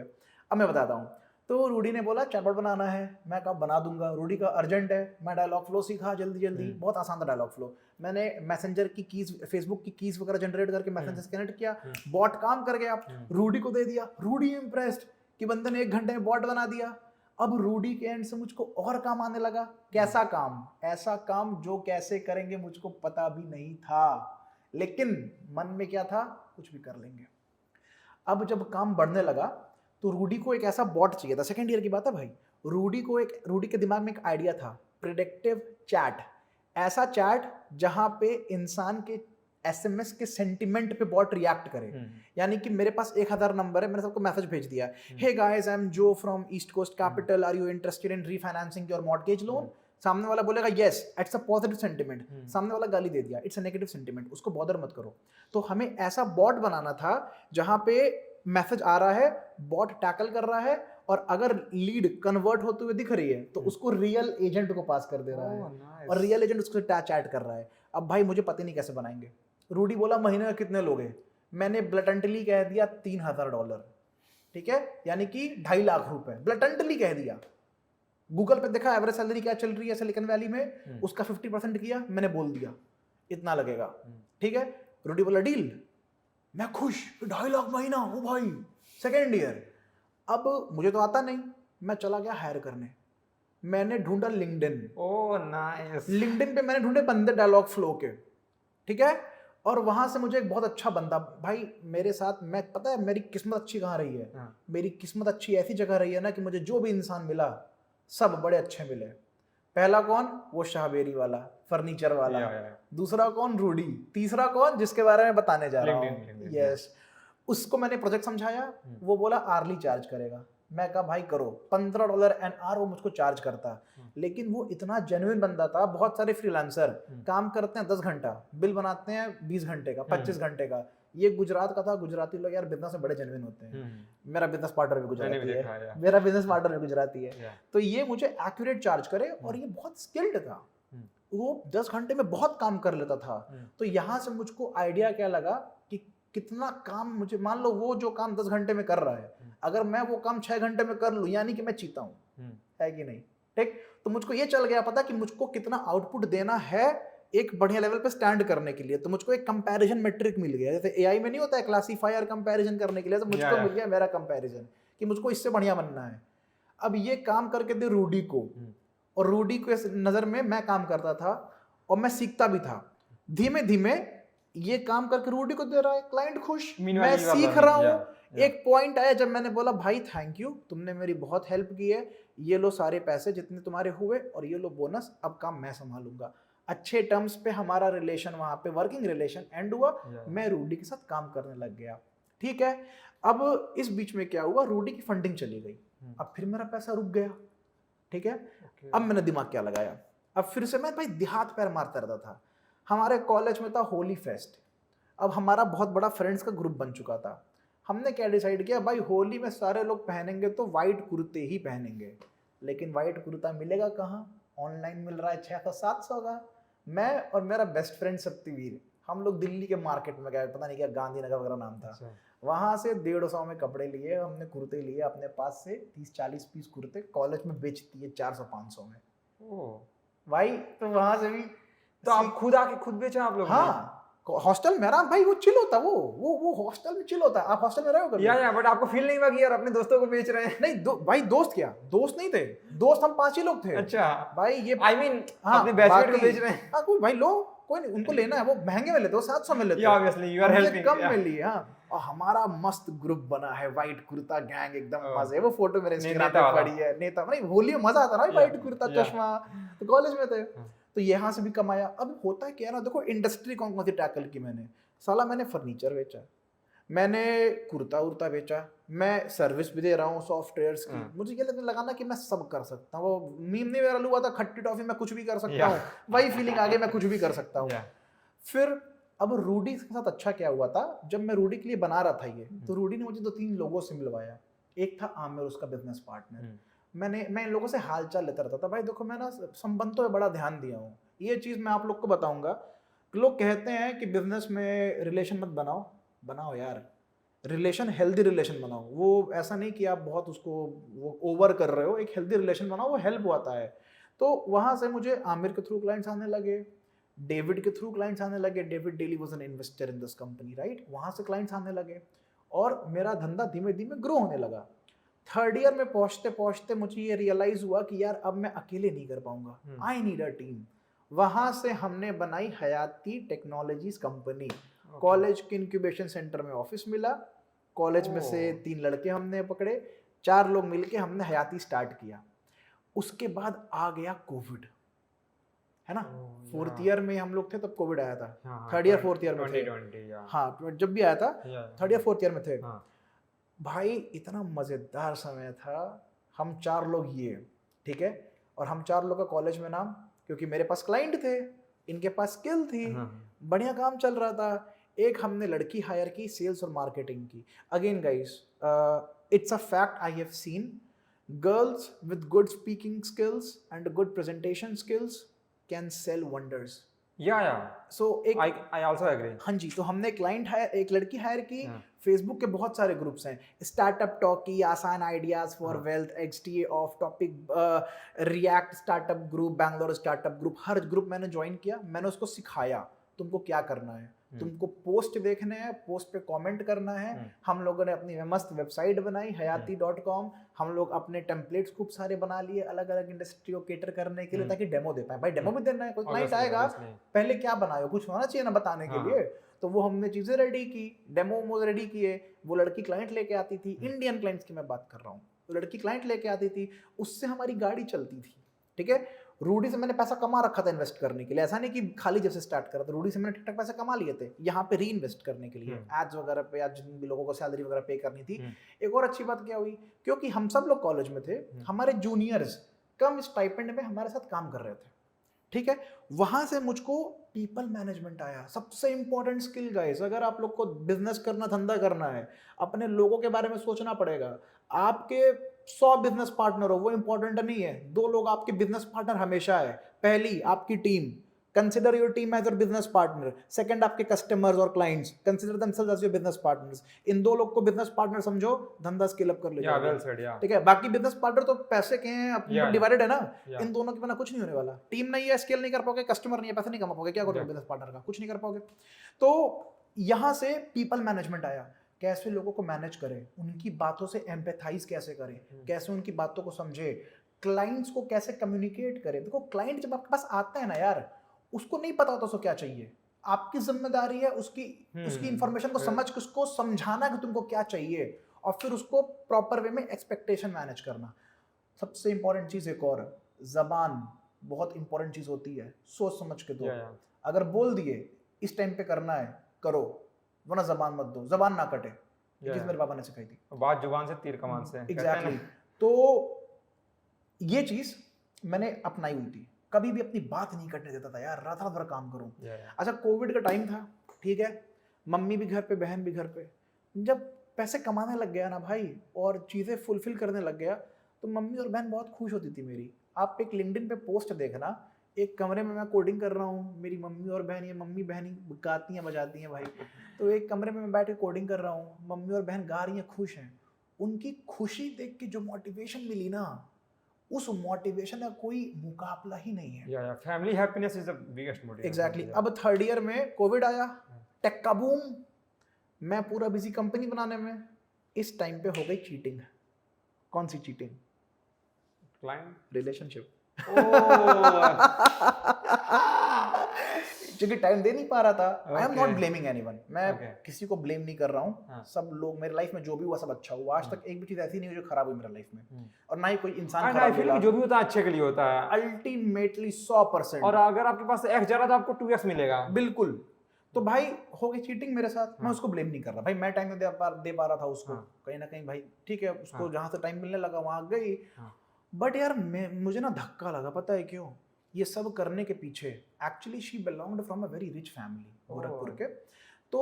अब मैं बताता हूँ, तो रूडी ने बोला चैटबॉट बनाना है, मैं कहा बना दूंगा। रूडी का अर्जेंट है, मैं डायलॉग फ्लो सीखा जल्दी जल्दी, बहुत आसान था डायलॉग फ्लो। मैंने मैसेंजर की कीज, फेसबुक की कीज वगैरह जनरेट करके मैसेंजर से कनेक्ट किया, बॉट काम कर गया, रूडी को दे दिया। रूडी इम्प्रेस्ड कि बंदे ने 1 घंटे में बॉट बना दिया। अब रूडी के एंड से मुझको और काम आने लगा। कैसा काम? ऐसा काम जो कैसे करेंगे मुझको पता भी नहीं था, लेकिन मन में क्या था, कुछ भी कर लेंगे। अब जब काम बढ़ने लगा तो रूडी को एक ऐसा बॉट चाहिए था। सेकंड ईयर की बात है भाई। रूडी के दिमाग में एक आइडिया था, प्रिडिक्टिव चैट। ऐसा चैट जहां पे इंसान के एसएमएस के सेंटिमेंट पे बॉट रिएक्ट करे। यानी कि मेरे पास 1000 नंबर है, मैंने सबको मैसेज भेज दिया, hey guys I am Joe from East Coast Capital, are you interested in refinancing your mortgage loan? सामने वाला बोलेगा yes, it's a positive sentiment. सामने वाला गाली दे दिया, इट्स अ नेगेटिव सेंटिमेंट, उसको बॉदर मत करो। तो हमें ऐसा बॉट बनाना था जहां पे मैसेज आ रहा है, बॉट टैकल कर रहा है, और अगर लीड कन्वर्ट होते हुए दिख रही है तो उसको रियल एजेंट को पास कर दे रहा है, और रियल एजेंट उसको चैट कर रहा है। अब भाई मुझे पता नहीं कैसे बनाएंगे। रूडी बोला महीने में कितने लोगे? मैंने ब्लटंटली कह दिया $3000, ठीक है, यानी कि 2.5 लाख रुपए, ब्लटंटली कह दिया। गूगल पे देखा एवरेज सैलरी क्या चल रही है सिलिकॉन वैली में, उसका 50% किया, मैंने बोल दिया इतना लगेगा, ठीक है। रूडी बोला डील। मैं खुश, 2.5 लाख महीना, ओ भाई, सेकेंड ईयर। अब मुझे तो आता नहीं, मैं चला गया हायर करने। मैंने ढूंढा लिंक्डइन। Oh nice. लिंक्डइन पे मैंने ढूंढे बंदे डायलॉग फ्लो के, ठीक है, और वहां से मुझे एक बहुत अच्छा बंदा भाई मेरे साथ, मैं पता है मेरी किस्मत अच्छी कहाँ रही है। मेरी किस्मत अच्छी ऐसी जगह रही है ना कि मुझे जो भी इंसान मिला सब बड़े अच्छे मिले। पहला कौन? वो शाहबेरी वाला, फर्नीचर वाला। दूसरा कौन? रूडी। तीसरा कौन? जिसके बारे में बताने जा रहा हूँ, यस। उसको मैंने प्रोजेक्ट समझाया, वो बोला आर्ली चार्ज करेगा। मैं कहा भाई करो, $15 एन आवर वो मुझको चार्ज करता। लेकिन वो इतना जेन्युइन बंदा था। बहुत सारे फ्रीलांसर काम करते हैं 10 घंटा, बिल बनाते हैं 20 घंटे का, 25 घंटे का। ये गुजरात का था। गुजराती लोग यार बिजनेस में बड़े जेन्युइन होते हैं। मेरा बिजनेस पार्टनर भी गुजराती है, मेरा बिजनेस पार्टनर भी गुजराती है। तो ये मुझे एक्यूरेट चार्ज करे, और ये बहुत स्किल्ड था। वो 10 घंटे में बहुत काम कर लेता था। तो यहाँ से मुझको आइडिया क्या लगा कि कितना काम मुझे, मान लो वो जो काम 10 घंटे में कर रहा है, अगर मैं वो काम 6 घंटे में कर लूं, यानी कि मैं चीता हूं, है कि नहीं? ठीक। तो मुझको ये चल गया पता कि मुझको कितना आउटपुट देना है एक बढ़िया लेवल पे स्टैंड करने के लिए। तो मुझको एक कंपैरिजन मेट्रिक मिल गया, जैसे एआई में नहीं होता है क्लासीफायर कंपैरिजन करने के लिए, तो मुझको मिल गया मेरा कंपैरिजन कि मुझको इससे बढ़िया बनना है। अब ये काम करके दे रूडी को, और रूडी के नजर में मैं काम करता था और मैं सीखता भी था। धीमे धीमे ये काम करके रूडी को दे रहा है, क्लाइंट खुश, मैं सीख रहा हूँ। एक पॉइंट आया जब मैंने बोला भाई थैंक यू, तुमने मेरी बहुत हेल्प की है, ये लो सारे पैसे जितने तुम्हारे हुए, और ये लो बोनस, अब काम मैं संभालूंगा। अच्छे टर्म्स पे हमारा रिलेशन, वहां पे वर्किंग रिलेशन एंड हुआ। मैं रूडी के साथ काम करने लग गया, ठीक है। अब इस बीच में क्या हुआ, रूडी की फंडिंग चली गई। अब फिर मेरा पैसा रुक गया, ठीक है। अब मैंने दिमाग क्या लगाया, अब फिर से मैं भाई देहात पैर मारता रहता था। हमारे कॉलेज में था होली फेस्ट। अब हमारा बहुत बड़ा फ्रेंड्स का ग्रुप बन चुका था। हमने क्या डिसाइड किया, भाई होली में सारे लोग पहनेंगे तो वाइट कुर्ते ही पहनेंगे। लेकिन वाइट कुर्ता मिलेगा कहाँ? ऑनलाइन मिल रहा है 600-700 का। मैं और मेरा बेस्ट फ्रेंड सत्यवीर, हम लोग दिल्ली के मार्केट में गए, पता नहीं क्या गांधीनगर वगैरह नाम था। वहां से 150 में कपड़े लिए, हमने कुर्ते लिए अपने पास से 30-40 पीस कुर्ते, कॉलेज में बेच दिए 400-500 में। भाई तो वहां से भी तो आप खुद आके खुद बेचा आप लोग? हाँ, हॉस्टल मेरा भाई वो चिल होता, वो हॉस्टल में चिल होता है। आप हॉस्टल में रहे हो कभी? या बट आपको फील नहीं हुआ कि यार अपने दोस्तों को बेच रहे हैं? नहीं भाई दोस्त क्या, दोस्त नहीं थे, दोस्त हम 5 ही लोग थे। अच्छा भाई ये आई मीन अपने बैचमेट को बेच रहे हैं? हाँ कोई भाई लो, कोई नहीं, उनको लेना है, वो महंगे में लेते हो, 700 में लेते हो, ऑब्वियसली यू आर हेल्पिंग, कम में लिए। हाँ, और हमारा मस्त ग्रुप बना है, वाइट कुर्ता गैंग, एकदम मजे। वो फोटो मेरे इंस्टाग्राम पे पड़ी है, नेता भाई, होली में मजा आता ना, वाइट कुर्ता चश्मा, तो कॉलेज में थे। तो यहाँ से भी कमाया। अब होता है क्या ना, देखो इंडस्ट्री कौन कौन सी टैकल की मैंने, साला मैंने फर्नीचर बेचा, मैंने कुर्ता उर्ता बेचा, मैं सर्विस भी दे रहा हूँ सॉफ्टवेयर्स की। मुझे ये लगने लगा ना कि मैं सब कर सकता हूँ। वो मीम नहीं वायरल हुआ था, खट्टी टॉफी, मैं कुछ भी कर सकता हूँ, वही फीलिंग आ गई, मैं कुछ भी कर सकता हूँ। फिर अब रूडी के साथ अच्छा क्या हुआ था, जब मैं रूडी के लिए बना रहा था ये, तो रूडी ने मुझे 2-3 लोगों से मिलवाया। एक था आमिर, उसका बिजनेस पार्टनर। मैं इन लोगों से हालचाल लेता रहता था। भाई देखो मैं ना संबंधों पे बड़ा ध्यान दिया हूँ। ये चीज़ मैं आप लोग को बताऊंगा। लोग कहते हैं कि बिजनेस में रिलेशन मत बनाओ यार, रिलेशन हेल्दी रिलेशन बनाओ, वो ऐसा नहीं कि आप बहुत उसको वो ओवर कर रहे हो, एक हेल्दी रिलेशन बनाओ, वो हेल्प आता है। तो वहाँ से मुझे आमिर के थ्रू क्लाइंट्स आने लगे, डेविड के थ्रू क्लाइंट्स आने लगे, David daily was an investor in this company right, वहाँ से क्लाइंट्स आने लगे और मेरा धंधा धीमे धीमे ग्रो होने लगा। थर्ड ईयर में पहुँचते पहुँचते मुझे ये रियलाइज़ हुआ कि यार अब मैं अकेले नहीं कर पाऊंगा, आई नीड अ टीम। वहाँ से हमने बनाई हयाती टेक्नोलॉजीज कंपनी। कॉलेज के इंक्यूबेशन सेंटर में ऑफिस मिला, कॉलेज में से 3 लड़के हमने पकड़े, 4 लोग मिलके हमने हयाती स्टार्ट किया। उसके बाद आ गया कोविड, है ना। फोर्थ ईयर में हम लोग थे तब कोविड आया था, थर्ड ईयर फोर्थ ईयर में थे, हाँ जब भी आया था थर्ड ईयर फोर्थ ईयर में थे। भाई इतना मज़ेदार समय था। हम 4 लोग ये ठीक है, और हम 4 लोग का कॉलेज में नाम, क्योंकि मेरे पास क्लाइंट थे, इनके पास स्किल थी, बढ़िया काम चल रहा था। एक हमने लड़की हायर की सेल्स और मार्केटिंग की। Again guys, it's a fact I have seen, girls with good speaking skills and good presentation skills can sell wonders. So एक I also agree. हाँ जी, तो हमने क्लाइंट हायर, एक लड़की हायर की। फेसबुक के बहुत सारे ग्रुप्स हैं, स्टार्टअप टॉकी, आसान ideas for wealth, XTA of topic, react startup group, Bangalore startup group, her group मैंने ज्वाइन किया। मैंने उसको सिखाया तुमको क्या करना है, तुमको पोस्ट देखने हैं, पोस्ट पे कमेंट करना है। हम लोगों ने अपनी मस्त वेबसाइट बनाई hayati.com। हम लोग अपने टेम्पलेट्स खूब सारे बना लिए अलग अलग इंडस्ट्री को केटर करने के लिए, ताकि डेमो दे पाए। भाई डेमो भी देना है, कोई क्लाइंट आएगा, पहले क्या बनाए हो, कुछ होना चाहिए ना बताने के लिए। तो वो हमने चीज़ें रेडी की, डेमो रेडी किए। वो लड़की क्लाइंट लेके आती थी, इंडियन क्लाइंट्स की मैं बात कर रहा हूँ। तो लड़की क्लाइंट लेके आती थी, उससे हमारी गाड़ी चलती थी, ठीक है। रूडी से मैंने पैसा कमा रखा था इन्वेस्ट करने के लिए, ऐसा नहीं कि खाली जब से स्टार्ट करा था। रूडी से मैंने ठीक ठाक पैसे कमा लिए थे यहाँ पे री इन्वेस्ट करने के लिए, एड्स वगैरह पे, या जिन भी लोगों को सैलरी वगैरह पे करनी थी। एक और अच्छी बात क्या हुई, क्योंकि हम सब लोग कॉलेज में थे, हमारे जूनियर्स कम स्टाइपेंड में हमारे साथ काम कर रहे थे, ठीक है। वहां से मुझको पीपल मैनेजमेंट आया, सबसे इंपॉर्टेंट स्किल गाइस। अगर आप लोग को बिजनेस करना, धंधा करना है, अपने लोगों के बारे में सोचना पड़ेगा। आपके 100 बिजनेस पार्टनर हो, वो इंपॉर्टेंट नहीं है, 2 लोग आपके बिजनेस पार्टनर हमेशा है। पहली आपकी team, consider your team as your business partner. Second आपके कस्टमर्स और clients, consider themselves as your business partners. इन 2 लोग को बिजनेस पार्टनर समझो, धंधा स्केल अप कर लीजिए, ठीक है। बाकी बिजनेस पार्टनर तो पैसे के हैं, डिवाइडेड है ना। इन दोनों के बिना कुछ नहीं होने वाला। टीम नहीं है, स्केल नहीं कर पाओगे, कस्टमर नहीं है, पैसे नहीं कमा पाओगे, क्या करोगे बिजनेस पार्टनर का, कुछ नहीं कर पाओगे। तो यहां से पीपल मैनेजमेंट आया, कैसे लोगों को मैनेज करें, उनकी बातों से एम्पैथाइज कैसे करें, कैसे उनकी बातों को समझे, क्लाइंट्स को कैसे कम्युनिकेट करें। देखो क्लाइंट जब आपके पास आता है ना यार, उसको नहीं पता होता उसको क्या चाहिए, आपकी जिम्मेदारी है उसकी इंफॉर्मेशन को समझ के उसको समझाना कि तुमको क्या चाहिए, और फिर उसको प्रॉपर वे में एक्सपेक्टेशन मैनेज करना। सबसे इंपॉर्टेंट चीज एक और, जबान बहुत इंपॉर्टेंट चीज होती है, सोच समझ के दो। अगर बोल दिए इस टाइम पे करना है करो, वरना जबान मत दो, जबान ना कटे, ये चीज मेरे पापा ने सिखाई थी। बात जुबान से तीर कमान से, एग्जैक्टली। तो ये चीज मैंने अपनाई हुई थी, कभी भी अपनी बात नहीं कटने देता था यार, रात रात भर काम करूं। अच्छा कोविड का टाइम था, ठीक है, मम्मी भी घर पे, बहन भी घर पे। जब पैसे कमाने लग गया ना भाई, और चीजें फुलफिल करने लग गया, तो मम्मी और बहन बहुत खुश होती थी मेरी। आप एक लिंक्डइन पे पोस्ट देखना, एक कमरे में मैं कोडिंग कर रहा हूँ, मेरी मम्मी और बहन, ये मम्मी बहन ही गाती हैं बजाती हैं भाई। तो एक कमरे में मैं बैठ के कोडिंग कर रहा हूँ, मम्मी और बहन गा रही हैं, खुश हैं। उनकी खुशी देख के जो मोटिवेशन मिली ना, उस मोटिवेशन का कोई मुकाबला ही नहीं है। Family happiness is the biggest motivation. Exactly. अब थर्ड ईयर में कोविड आया, टेक का बूम, मैं पूरा बिजी कंपनी बनाने में। इस टाइम पे हो गई चीटिंग। कौन सी चीटिंग? Client relationship. क्योंकि टाइम दे नहीं पा रहा था। I am not blaming anyone, मैं किसी को ब्लेम नहीं कर रहा हूँ। सब लोग, मेरे लाइफ में जो भी हुआ सब अच्छा हुआ। आज तक एक भी चीज ऐसी नहीं हुई जो खराब हुई मेरे लाइफ में, और ना ही कोई इंसान खराब हुआ। जो भी होता है अच्छे के लिए होता है, अल्टीमेटली 100%। और अगर आपके पास x जा रहा तो आपको 2x मिलेगा। बिल्कुल। तो भाई हो गई चीटिंग मेरे साथ, मैं उसको ब्लेम नहीं कर रहा भाई, मैं टाइम दे पा रहा था उसको, कहीं ना कहीं भाई ठीक है, उसको जहां से टाइम मिलने लगा वहां गई। बट यार मुझे ना धक्का लगा, पता है क्यों? ये सब करने के पीछे actually she belonged from a very rich family Gorakhpur के। तो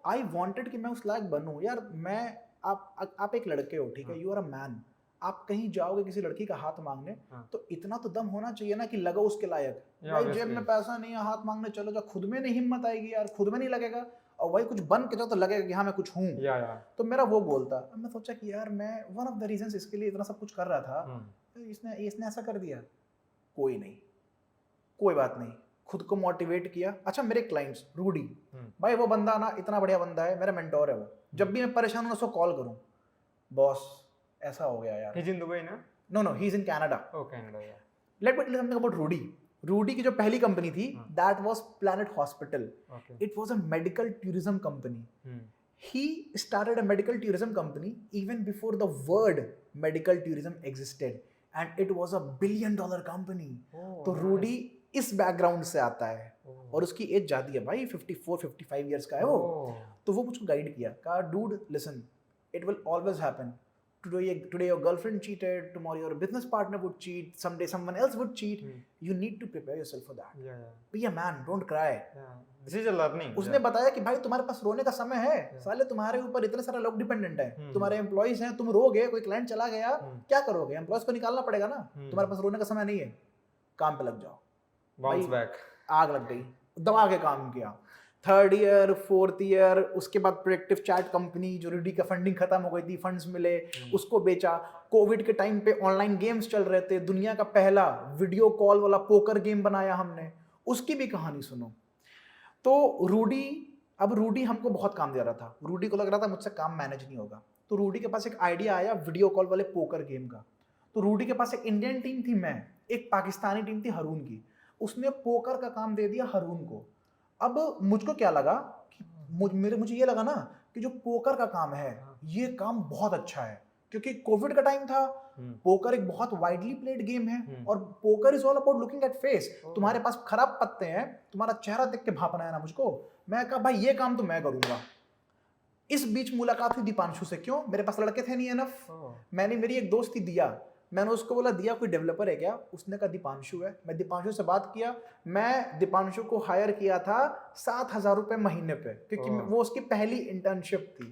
आई वांटेड कि मैं उस लायक बनूं यार। मैं आप एक लड़के हो, ठीक है, यू आर अ मैन। आप कहीं जाओगे किसी लड़की का हाथ मांगने, तो इतना तो दम होना चाहिए ना कि लगो उसके लायक। भाई जेब में पैसा नहीं है, हाथ मांगने चलो, जो खुद में नहीं हिम्मत आएगी यार, खुद में नहीं लगेगा, और वही कुछ बन के जाओ तो लगेगा कि हाँ मैं कुछ हूँ। या तो मेरा वो गोल था। अब मैं सोचा कि यार मैं वन ऑफ द रीजंस इसके लिए इतना सब कुछ कर रहा था, तो इसने ऐसा कर दिया, कोई नहीं, कोई बात नहीं, खुद को मोटिवेट किया। अच्छा मेरे क्लाइंट्स रूडी भाई, वो बंदा ना इतना बढ़िया बंदा है, मेरा मेंटोर है वो। जब भी मैं परेशान हूँ उसको कॉल करूँ, बॉस ऐसा हो गया यार। He's in Dubai ना? No, he's in Canada. Oh, Canada, yeah. Let me tell you something about Rudy. Rudy की जो पहली कंपनी थी, that was Planet Hospital. Okay. It was a medical tourism company. He started a medical tourism company even before the word medical tourism existed, and it was a $1 billion company. तो रूडी इस बैकग्राउंड से आता है और उसकी एज ज्यादा है भाई, 54-55 इयर्स का है वो। तो वो मुझको गाइड किया, कहा dude listen, it will always happen. Today your girlfriend cheated, tomorrow your business partner would cheat, someday someone else would cheat. You need to prepare yourself for that. Be a man, don't cry. This is a learning. उसने बताया कि भाई तुम्हारे पास रोने का समय है, साले तुम्हारे ऊपर इतने सारे लोग डिपेंडेंट है, तुम्हारे एम्प्लॉइज हैं, तुम रोगे, कोई क्लाइंट चला गया, क्या करोगे? एम्प्लॉइज को निकालना पड़ेगा ना, तुम्हारे पास रोने का समय नहीं है, काम पे लग जाओ। Bounce back. आग लग गई, दबा के काम किया। 3rd ईयर 4th ईयर, उसके बाद प्रोडक्टिव चैट कंपनी जो रूडी का फंडिंग खत्म हो गई थी, फंड्स मिले, उसको बेचा। कोविड के टाइम पे ऑनलाइन गेम्स चल रहे थे, दुनिया का पहला वीडियो कॉल वाला पोकर गेम बनाया हमने, उसकी भी कहानी सुनो। तो रूडी हमको बहुत काम दे रहा था। रूडी को लग रहा था मुझसे काम मैनेज नहीं होगा, तो रूडी के पास एक आइडिया आया वीडियो कॉल वाले पोकर गेम का। तो रूडी के पास एक इंडियन टीम थी, मैं, एक पाकिस्तानी टीम थी हरून की, उसने पोकर का काम दे दिया हरून को। अब मुझको क्या लगा कि मुझे ये लगा ना कि जो पोकर का काम है ये काम बहुत अच्छा है, क्योंकि कोविड का टाइम था, पोकर एक बहुत वाइडली प्लेड गेम है, और poker is all about looking at face. तुम्हारे पास खराब पत्ते हैं, तुम्हारा चेहरा देख के भापना है ना मुझको। मैं कहा भाई ये काम तो मैं करूंगा। इस बीच मुलाकात हुई दीपांशु से। क्यों? मेरे पास लड़के थे नहीं एनफ। मेरी एक दोस्त थी दिया, मैंने उसको बोला दिया कोई डेवलपर है क्या? उसने कहा दीपांशु है। मैं दीपांशु से बात किया, मैं दीपांशु को हायर किया था 7,000 रुपए महीने पे, क्योंकि वो उसकी पहली इंटर्नशिप थी।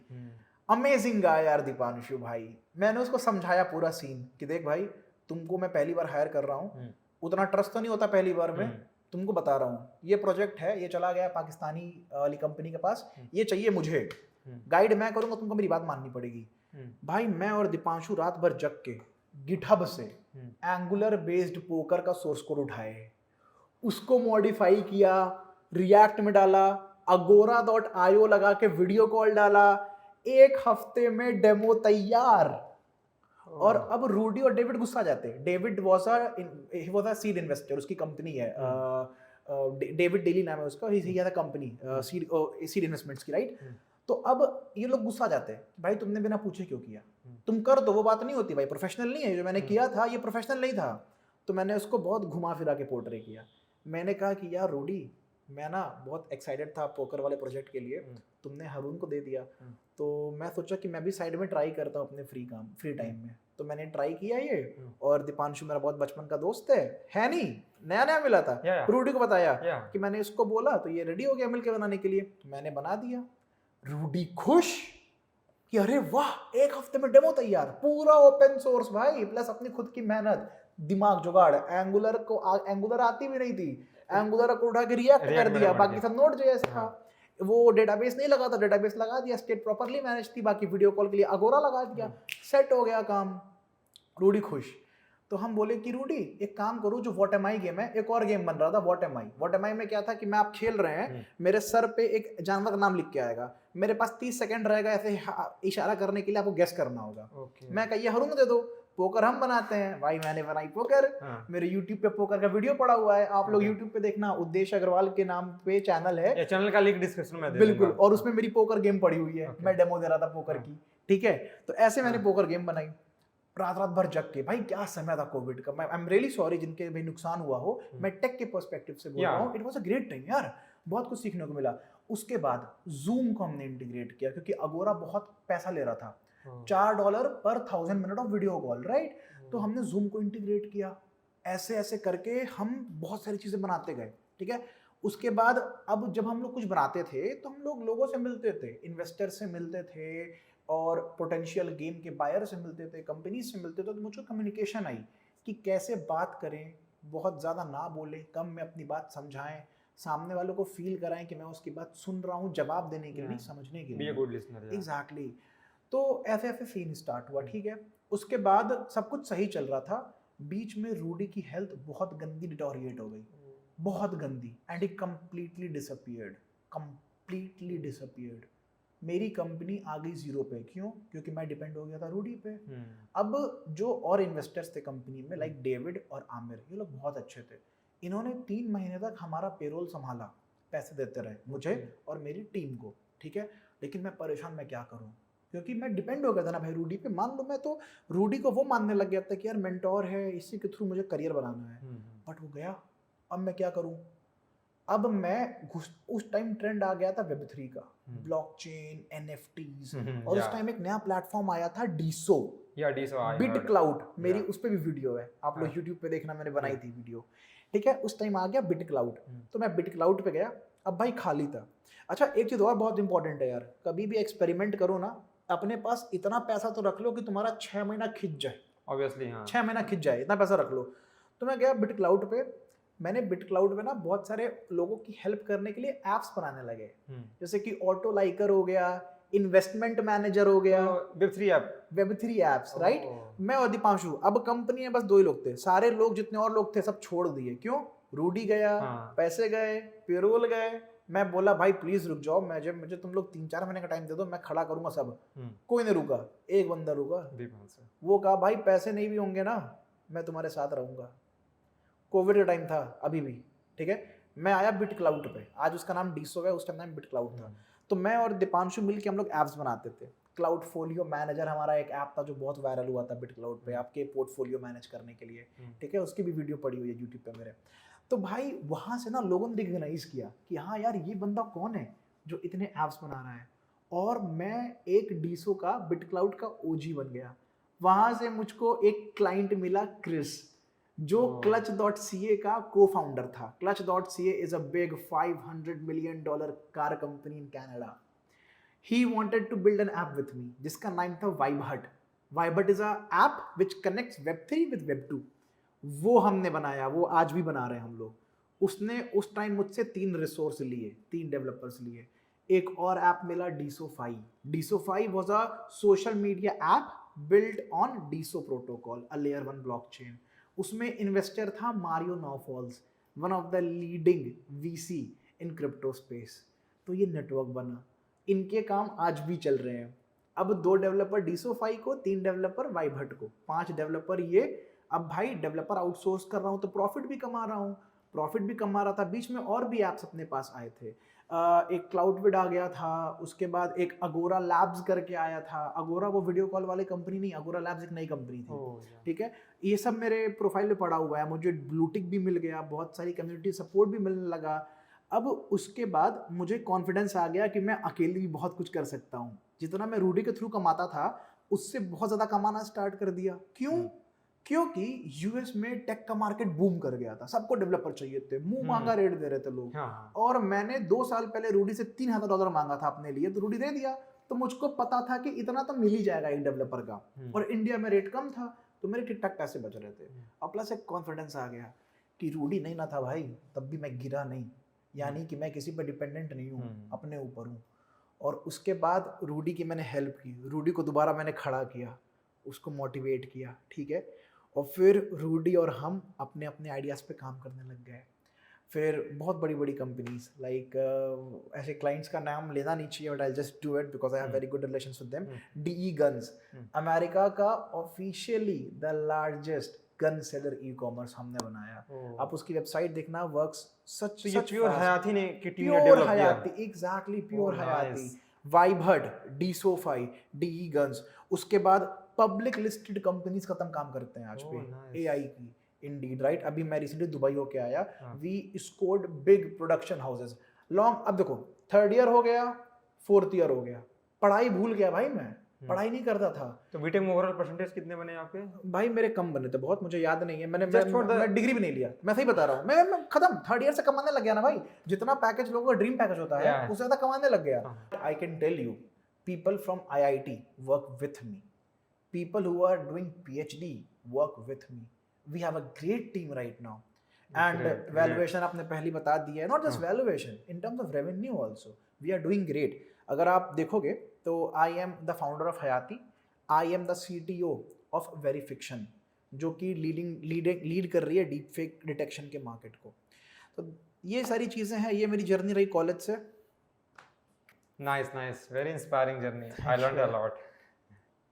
अमेजिंग गाय यार दीपांशु भाई। मैंने उसको समझाया पूरा सीन कि देख भाई, तुमको मैं पहली बार हायर कर रहा हूँ, उतना ट्रस्ट तो नहीं होता पहली बार में, तुमको बता रहा हूँ ये प्रोजेक्ट है, ये चला गया पाकिस्तानी वाली कंपनी के पास, ये चाहिए मुझे, गाइड मैं करूंगा, तुमको मेरी बात माननी पड़ेगी। भाई मैं और दीपांशु रात भर जग के गिटहब से एंगुलर बेस्ड पोकर का सोर्स कोड उठाए, उसको मॉडिफाई किया, रिएक्ट में डाला, agora.io लगा के वीडियो कॉल डाला, 1 हफ्ते में डेमो तैयार। और अब रूडी और डेविड गुस्सा जाते। David was a seed investor, उसकी कंपनी है, डेविड डेली नाम है उसका, he has a company seed investments की, राइट। तो अब ये लोग गुस्सा जाते हैं, भाई तुमने बिना पूछे क्यों किया, तुम कर दो, वो बात नहीं होती भाई, प्रोफेशनल नहीं है, जो मैंने किया था ये प्रोफेशनल नहीं था। तो मैंने उसको बहुत घुमा फिरा के पोर्ट्रे किया। मैंने कहा कि यार रूडी, मैं ना बहुत एक्साइटेड था पोकर वाले प्रोजेक्ट के लिए, तुमने हरून को दे दिया, तो मैं सोचा कि मैं भी साइड में ट्राई करता हूँ अपने फ्री टाइम में। तो मैंने ट्राई किया ये, और दीपांशु मेरा बहुत बचपन का दोस्त है नहीं, नया मिला था। रूडी को बताया कि मैंने इसको बोला, तो ये रेडी हो गया मिलके बनाने के लिए, मैंने बना दिया। रूडी खुश कि अरे वाह, 1 हफ्ते में डेमो तैयार, पूरा ओपन सोर्स भाई, प्लस अपनी खुद की मेहनत, दिमाग जुगाड़। एंगुलर आती भी नहीं थी, एंगुलर को उठा के रिएक्ट कर दिया, बाकी सब नोड जेएस था। वो डेटाबेस नहीं लगा था, डेटाबेस लगा दिया, स्टेट प्रॉपर्ली मैनेज थी, बाकी वीडियो कॉल के लिए अगोरा लगा दिया, सेट हो गया काम। रूडी खुश। तो हम बोले कि रूडी एक काम करो, जो व्हाट एम आई गेम है, एक और गेम बन रहा था व्हाट एम आई में क्या था कि मैं आप खेल रहे हैं, मेरे सर पे एक जानवर का नाम लिख के आएगा, मेरे पास 30 सेकंड रहेगा ऐसे इशारा करने के लिए, आपको गेस करना होगा। मैं कहिए हरून दे दो, पोकर हम बनाते हैं भाई। मैंने बनाई पोकर, मेरे YouTube पे पोकर का वीडियो पड़ा हुआ है, आप लोग YouTube पे देखना, उद्देश्य अग्रवाल के नाम पे चैनल है, ये चैनल का लिंक डिस्क्रिप्शन में दे बिल्कुल, और उसमें मेरी पोकर गेम पड़ी हुई है, मैं डेमो दे रहा था पोकर की, ठीक है। तो ऐसे मैंने पोकर गेम बनाई, रात भर जग के। भाई क्या समय था कोविड का, आई एम रियली सॉरी जिनके भाई नुकसान हुआ हो, मैं टेक के पर्सपेक्टिव से बोल रहा हूँ, it was a great time यार, बहुत कुछ सीखने को मिला। उसके बाद जूम को हमने इंटीग्रेट किया, क्योंकि अगोरा बहुत पैसा ले रहा था, $4 पर 1000 minute of video call, right. तो हमने जूम को इंटीग्रेट किया, ऐसे करके हम बहुत सारी चीजें बनाते गए, ठीक है। उसके बाद अब जब हम लोग कुछ बनाते थे तो हम लोग लोगों से मिलते थे, इन्वेस्टर से मिलते थे, और पोटेंशियल गेम के बायर से मिलते थे, कंपनीज से मिलते थे। तो मुझको कम्युनिकेशन आई कि कैसे बात करें, बहुत ज़्यादा ना बोलें, कम में अपनी बात समझाएं, सामने वालों को फील कराएं कि मैं उसकी बात सुन रहा हूँ, जवाब देने के लिए नहीं, समझने के बी लिए। A good listener. एग्जैक्टली। तो ऐसे ऐसे सीन स्टार्ट हुआ, ठीक है। उसके बाद सब कुछ सही चल रहा था, बीच में रूडी की हेल्थ बहुत गंदी डिटोरिएट हो गई, बहुत गंदी, एंड ही कंप्लीटली डिसअपीयर्ड। मेरी कंपनी आ गई जीरो पे। क्यों? क्योंकि मैं डिपेंड हो गया था रूडी पे। अब जो और इन्वेस्टर्स थे कंपनी में, लाइक डेविड और आमिर, ये लोग बहुत अच्छे थे। इन्होंने 3 महीने तक हमारा पेरोल संभाला, पैसे देते रहे मुझे और मेरी टीम को, ठीक है। लेकिन मैं परेशान, मैं क्या करूं, क्योंकि मैं डिपेंड हो गया था ना भाई रूडी पे। मान लो मैं तो रूडी को वो मानने लग गया था कि यार मेंटोर है, इसी के थ्रू मुझे करियर बनाना है, बट वो गया। अब मैं क्या करूं? अब मैं उस टाइम ट्रेंड आ गया था Web3 का, ब्लॉकचेन, NFTs, और उस टाइम एक नया प्लेटफॉर्म आया था डीसो, बिट क्लाउड। मेरी उस पे भी वीडियो है, आप लोग YouTube पे देखना, मैंने बनाई थी वीडियो, ठीक है। उस टाइम आ गया बिट क्लाउड, तो मैं बिट क्लाउड पे गया। अब भाई खाली था। अच्छा, एक चीज और बहुत इंपॉर्टेंट है यार, कभी भी एक्सपेरिमेंट करो ना, अपने पास इतना पैसा तो रख लो कि तुम्हारा 6 महीना खिंच जाए। ऑब्वियसली हाँ, 6 महीना खिंच जाए, इतना पैसा रख लो। तो मैं गया बिट क्लाउड पे। मैंने बिट क्लाउड में ना बहुत सारे लोगों की हेल्प करने के लिए एप्स बनाने लगे, जैसे कि ऑटो लाइकर हो गया, इन्वेस्टमेंट मैनेजर हो गया, Web3 एप्स, राइट। मैं और दीपांशु, अब कंपनी में बस 2 ही लोग थे, सारे लोग जितने और लोग थे सब छोड़ दिए। क्यों? रूडी गया, पैसे गए, पेरोल गए। मैं बोला भाई प्लीज रुक जाओ, मुझे तुम लोग 3-4 महीने का टाइम दे दो, मैं खड़ा करूंगा सब। कोई नहीं रुका, एक बंदा रुका, वो कहा भाई पैसे नहीं भी होंगे ना, मैं तुम्हारे साथ रहूंगा। कोविड का टाइम था अभी भी, ठीक है। मैं आया बिट क्लाउड पे, आज उसका नाम डीसो है, उस टाइम नाम बिट क्लाउड था। तो मैं और दीपांशु मिलके हम लोग एप्स बनाते थे। क्लाउडफोलियो मैनेजर हमारा एक ऐप था जो बहुत वायरल हुआ था बिट क्लाउड पे, आपके पोर्टफोलियो मैनेज करने के लिए, ठीक है। उसकी भी वीडियो पड़ी हुई है यूट्यूब पे मेरे। तो भाई वहां से ना लोगों ने रिकग्नाइज किया कि हाँ यार ये बंदा कौन है जो इतने एप्स बना रहा है, और मैं एक डीसो का, बिट क्लाउड का ओजी बन गया। वहां से मुझको एक क्लाइंट मिला, क्रिस, जो Clutch.ca का co-founder था। Clutch.ca is a big $500 million car company in Canada. He wanted to build an app with me, जिसका नाम था Vibehut. Vibehut is a app which connects Web3 with Web2. वो हमने बनाया, वो आज भी बना रहे हैं हम लोग। उसने उस टाइम मुझसे 3 रिसोर्स लिए, 3 डेवलपर्स लिए। एक और ऐप मिला DeSoFi. DeSoFi was a social media app built on DeSo protocol, a layer 1 blockchain. उसमें इन्वेस्टर था Mario Nawfal, one of the leading VC in crypto space. तो ये नेटवर्क बना, इनके काम आज भी चल रहे हैं। अब 2 डेवलपर DeSoFi को, 3 डेवलपर Vibehut को, 5 डेवलपर ये। अब भाई डेवलपर आउटसोर्स कर रहा हूँ तो प्रॉफिट भी कमा रहा था। बीच में और भी ऐप्स अपने पास आए थे। एक क्लाउडविड आ गया था, उसके बाद एक अगोरा लैब्स करके आया था। अगोरा वो वीडियो कॉल वाली कंपनी नहीं, अगोरा लैब्स एक नई कंपनी थी, ठीक है। ये सब मेरे प्रोफाइल में पड़ा हुआ है। मुझे ब्लूटिक भी मिल गया, बहुत सारी कम्युनिटी सपोर्ट भी मिलने लगा। अब उसके बाद मुझे कॉन्फिडेंस आ गया कि मैं अकेले भी बहुत कुछ कर सकता हूँ। जितना मैं रूडी के थ्रू कमाता था उससे बहुत ज़्यादा कमाना स्टार्ट कर दिया। क्यों? क्योंकि यूएस में टेक का मार्केट बूम कर गया था, सबको डेवलपर चाहिए थे, मुंह मांगा रेट दे रहे थे लोग। और मैंने 2 साल पहले रूडी से $3,000 मांगा था अपने लिए, तो रूडी दे दिया। तो मुझको पता था कि इतना तो मिल ही जाएगा एक डेवलपर का, और इंडिया में रेट कम था, तो मेरे ठीक ठाक पैसे बच रहे थे। और प्लस एक कॉन्फिडेंस आ गया कि रूडी नहीं ना था भाई, तब भी मैं गिरा नहीं, यानी कि मैं किसी पर डिपेंडेंट नहीं हूँ, अपने ऊपर हूँ। और उसके बाद रूडी की मैंने हेल्प की, रूडी को दोबारा मैंने खड़ा किया, उसको मोटिवेट किया, ठीक है। और फिर रूडी और हम अपने अपने आइडियाज़ पे काम करने लग गए। फिर बहुत बड़ी बड़ी कंपनीज लाइक ऐसे क्लाइंट्स का नाम लेना नहीं चाहिए, but I just do it because I have very good relations with them. DE guns, America का officially the largest gun seller e-commerce हमने बनाया। आप उसकी वेबसाइट देखना, वर्क्स सच प्योर हयाती ने की टीम ने प्योर डेवलप किया। एग्जैक्टली प्योर हयाती। Vibehut, DeSoFi, DE guns. उसके बाद पब्लिक लिस्टेड कंपनीज खत्म काम करते हैं आज पे, AI की, Indeed, राइट। अभी मैं रिसेंटली दुबई होके आया, we scored big production houses long. अब देखो 3rd ईयर हो गया, 4th ईयर हो गया, पढ़ाई भूल गया भाई, मैं पढ़ाई नहीं करता था। तो बीटेक में ओवरऑल परसेंटेज कितने बने आपके? भाई मेरे कम बने थे बहुत, मुझे याद नहीं है। मैं डिग्री भी नहीं लिया, मैं सही बता रहा हूँ। मैं खत्म 3rd ईयर से कमाने लग गया ना भाई। जितना पैकेज लोगों का ड्रीम पैकेज होता है उससे ज्यादा कमाने लग गया। I can tell you, people from IIT work with me, people who are doing PhD work with me. We have a great team right now. And Great, valuation आपने पहले बता दिया है, not just valuation, in terms of revenue also we are doing great. अगर आप देखोगे तो I am the founder of Hayati, I am the CTO of verification, जो कि लीड कर रही है डीप फेक डिटेक्शन के मार्केट को। तो ये सारी चीज़ें हैं, ये मेरी जर्नी रही कॉलेज से। Nice, very inspiring journey, I learned a lot.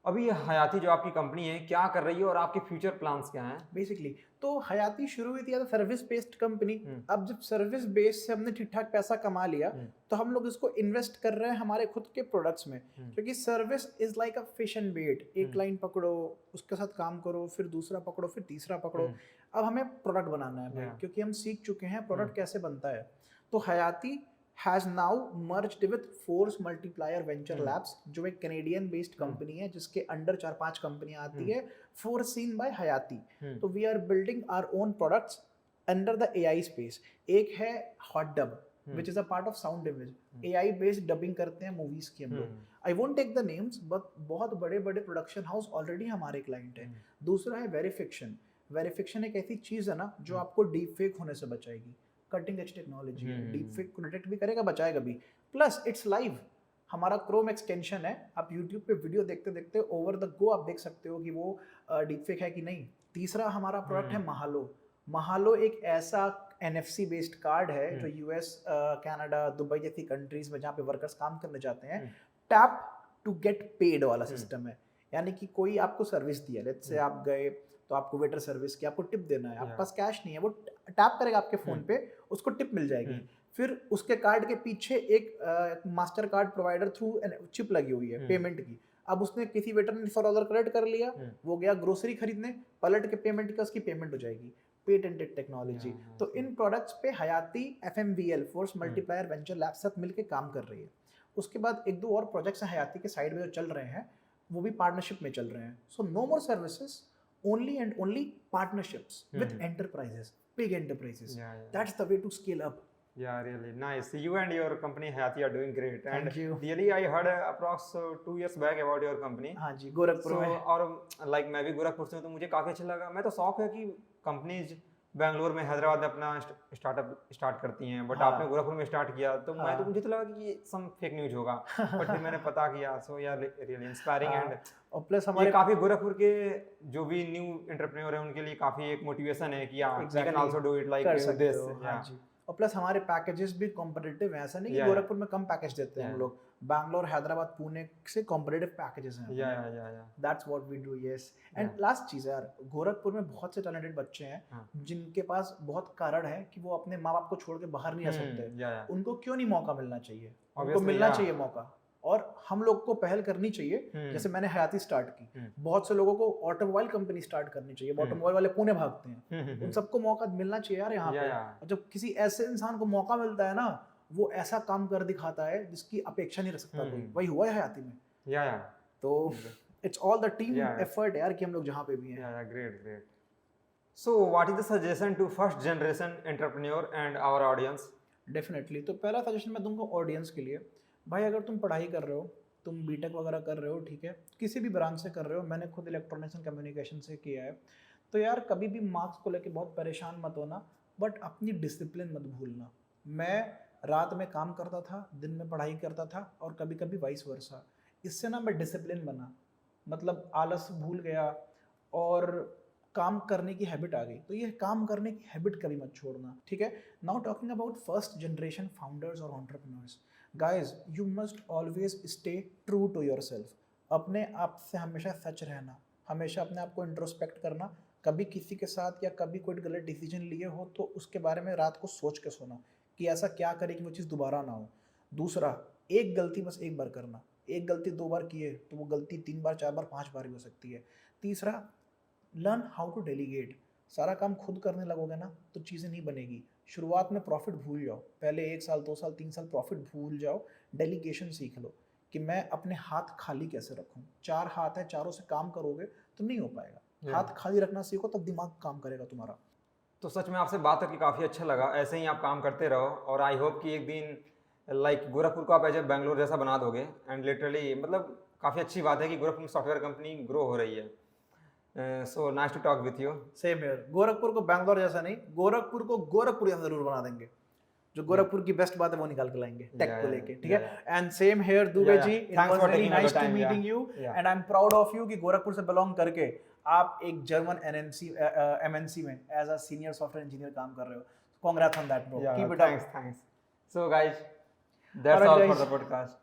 अभी ये हयाती जो आपकी कंपनी है क्या कर रही है और आपके फ्यूचर प्लान्स क्या हैं? बेसिकली तो हयाती शुरू हुई थी एज सर्विस बेस्ड कंपनी। अब जब सर्विस बेस्ड से हमने ठीक ठाक पैसा कमा लिया तो हम लोग इसको इन्वेस्ट कर रहे हैं हमारे खुद के प्रोडक्ट्स में, क्योंकि service is like a fish and bait. एक क्लाइंट पकड़ो, उसके साथ काम करो, फिर दूसरा पकड़ो, फिर तीसरा पकड़ो। अब हमें प्रोडक्ट बनाना है भाई, क्योंकि हम सीख चुके हैं प्रोडक्ट कैसे बनता है। तो हयाती has now merged with Force Multiplier Venture Labs, जो एक कैनेडियन बेस्ड कंपनी है जिसके अंडर 4-5 कंपनियां आती है, foreseen by हयाती। तो we are building our own products under the AI space। एक है Hot Dub, which is a part of Sound Image, AI based dubbing करते हैं मूवीज की हम लोग। I won't take the names, but बहुत बड़े बड़े प्रोडक्शन हाउस ऑलरेडी हमारे क्लाइंट हैं। दूसरा है वेरिफिक्शन। वेरिफिक्शन एक ऐसी चीज है ना जो आपको डीप फेक होने से बचाएगी। कटिंग एज टेक्नोलॉजी है, डीप फेक को डिटेक्ट भी करेगा, बचाएगा भी, प्लस इट्स लाइव। हमारा क्रोम एक्सटेंशन है, आप यूट्यूब पे वीडियो देखते देखते ओवर द गो आप देख सकते हो कि वो डीप फेक है कि नहीं। तीसरा हमारा प्रोडक्ट है महालो। महालो एक ऐसा NFC बेस्ड कार्ड है जो US, कनाडा, दुबई जैसी कंट्रीज में जहाँ पे वर्कर्स काम करने जाते हैं, टैप टू गेट पेड वाला सिस्टम है। यानी कि कोई आपको सर्विस दिया, लेट्स से आप गए तो आपको वेटर सर्विस की, आपको टिप देना है, आपके पास कैश नहीं है, वो टैप करेगा आपके फोन पे, उसको टिप मिल जाएगी। फिर उसके कार्ड के पीछे एक master card provider through chip लगी हुई है पेमेंट की। अब उसने किसी वेटर ने $100 क्रेडिट कर लिया, वो गया ग्रोसरी खरीदने, पलट के पेमेंट का उसकी पेमेंट हो जाएगी। Patented technology. तो इन प्रोडक्ट्स पे हयाती FMVL, force multiplier venture lab साथ मिलकर काम कर रही है। उसके बाद 1-2 और प्रोजेक्ट्स हैं हयाती के साइड में जो चल रहे हैं, वो भी पार्टनरशिप में चल रहे हैं। So no more services, only and only partnerships with enterprises, big enterprises. That's the way to scale up. Yeah, really nice. You and your company Hayati are doing great. Thank and you. Really, I heard approx 2 years back about your company. हाँ जी, गोरखपुर में। और like मैं भी गोरखपुर से हूँ, तो मुझे काफ़ी अच्छा लगा। मैं तो शौक है कि कंपनीज बेंगलोर में, हैदराबाद में अपना स्टार्टअप स्टार्ट करती हैं, बट आपने गोरखपुर में स्टार्ट किया, तो मुझे तो लगा कि ये सम फेक न्यूज होगा, बट फिर मैंने पता किया। सो यार रियली इंस्पायरिंग। एंड और प्लस हमारे काफ़ी गोरखपुर के जो भी न्यू एंटरप्रेन्योर हैं उनके लिए काफ़ी एक मोटिवेशन है कि you can also do it like this. हाँ जी। और प्लस हमारे पैकेजेस भी कॉम्पिटिटिव हैं, ऐसा नहीं कि गोरखपुर में कम पैकेज देते हैं हम लोग। बैंगलोर, हैदराबाद, पुणे से कॉम्पिटिटिव पैकेजेस हैं। That's what we do. Yes. And last चीज़ यार, गोरखपुर में बहुत से टैलेंटेड बच्चे हैं जिनके पास बहुत कारण है कि वो अपने माँ बाप को छोड़ के बाहर नहीं आ सकते। उनको क्यों नहीं मौका मिलना चाहिए? उनको मिलना चाहिए मौका, और हम लोग को पहल करनी चाहिए। जैसे मैंने हयाती स्टार्ट की, बहुत से लोगों को ऑटोमोबाइल कंपनी स्टार्ट करनी चाहिए। ऑटोमोबाइल वाले पुणे भागते हैं, उन सबको मौका मिलना चाहिए यार यहाँ पे। और जब किसी ऐसे इंसान को मौका मिलता है ना, वो ऐसा काम कर दिखाता है जिसकी अपेक्षा नहीं रख सकता कोई। वही हुआ है हयाती में। तो it's all the team effort यार कि हम लोग जहाँ पे भी हैं। Great. So what is the suggestion to first generation entrepreneur and our audience? Definitely. तो पहला सजेशन मैं दूंगा ऑडियंस के लिए, भाई अगर तुम पढ़ाई कर रहे हो, तुम बीटेक वगैरह कर रहे हो, ठीक है, किसी भी ब्रांच से कर रहे हो, मैंने खुद इलेक्ट्रॉनिक्स एंड कम्युनिकेशन से किया है, तो यार कभी भी मार्क्स को लेके बहुत परेशान मत होना, बट अपनी डिसिप्लिन मत भूलना। मैं रात में काम करता था, दिन में पढ़ाई करता था, और कभी कभी वाइस वर्सा। इससे ना मैं डिसिप्लिन बना, मतलब आलस भूल गया और काम करने की हैबिट आ गई। तो ये काम करने की हैबिट कभी मत छोड़ना, ठीक है। Now talking about first generation founders और entrepreneurs, guys you must always stay true to yourself. अपने आप से हमेशा सच रहना, हमेशा अपने आप को इंट्रोस्पेक्ट करना। कभी किसी के साथ या कभी कोई गलत डिसीजन लिए हो तो उसके बारे में रात को सोच के सोना कि ऐसा क्या करे कि वो चीज़ दोबारा ना हो। दूसरा, एक गलती बस एक बार करना। एक गलती 2 बार किए तो वो गलती 3 बार, 4 बार, 5 बार भी हो सकती है। तीसरा, लर्न हाउ टू डेलीगेट। सारा काम खुद करने लगोगे ना तो चीज़ें नहीं बनेगी। शुरुआत में प्रॉफिट भूल जाओ, पहले 1 साल, 2 साल, 3 साल प्रॉफिट भूल जाओ। डेलीगेशन सीख लो कि मैं अपने हाथ खाली कैसे रखूं। 4 हाथ है, चारों से काम करोगे तो नहीं हो पाएगा। हाथ खाली रखना सीखो, तब दिमाग काम करेगा तुम्हारा। तो सच में आपसे बात करके काफ़ी अच्छा लगा। ऐसे ही आप काम करते रहो, और आई होप कि एक दिन लाइक गोरखपुर को आप ऐसे बेंगलोर जैसा बना दोगे। एंड लिटरली मतलब काफ़ी अच्छी बात है कि गोरखपुर में सॉफ्टवेयर कंपनी ग्रो हो रही है। So nice to talk with you. Same here. Gorakhpur को बैंगलोर जैसा नहीं, गोरखपुर को गोरखपुर जैसा जरूर बना देंगे। जो गोरखपुर की बेस्ट बात है वो निकाल के लाएंगे टेक Yeah, को yeah, लेके, ठीक है। yeah, and same here Dubey Yeah, जी, yeah. It Thanks was for very taking out nice the to time, yeah. Meeting you Yeah. And I am proud of you कि गोरखपुर से बिलोंग करके आप एक जर्मन एमएनसी में as a senior software engineer काम कर रहे हो। Congrats on that bro, Yeah, keep it thanks. So guys, that's Alright, all for guys. the podcast.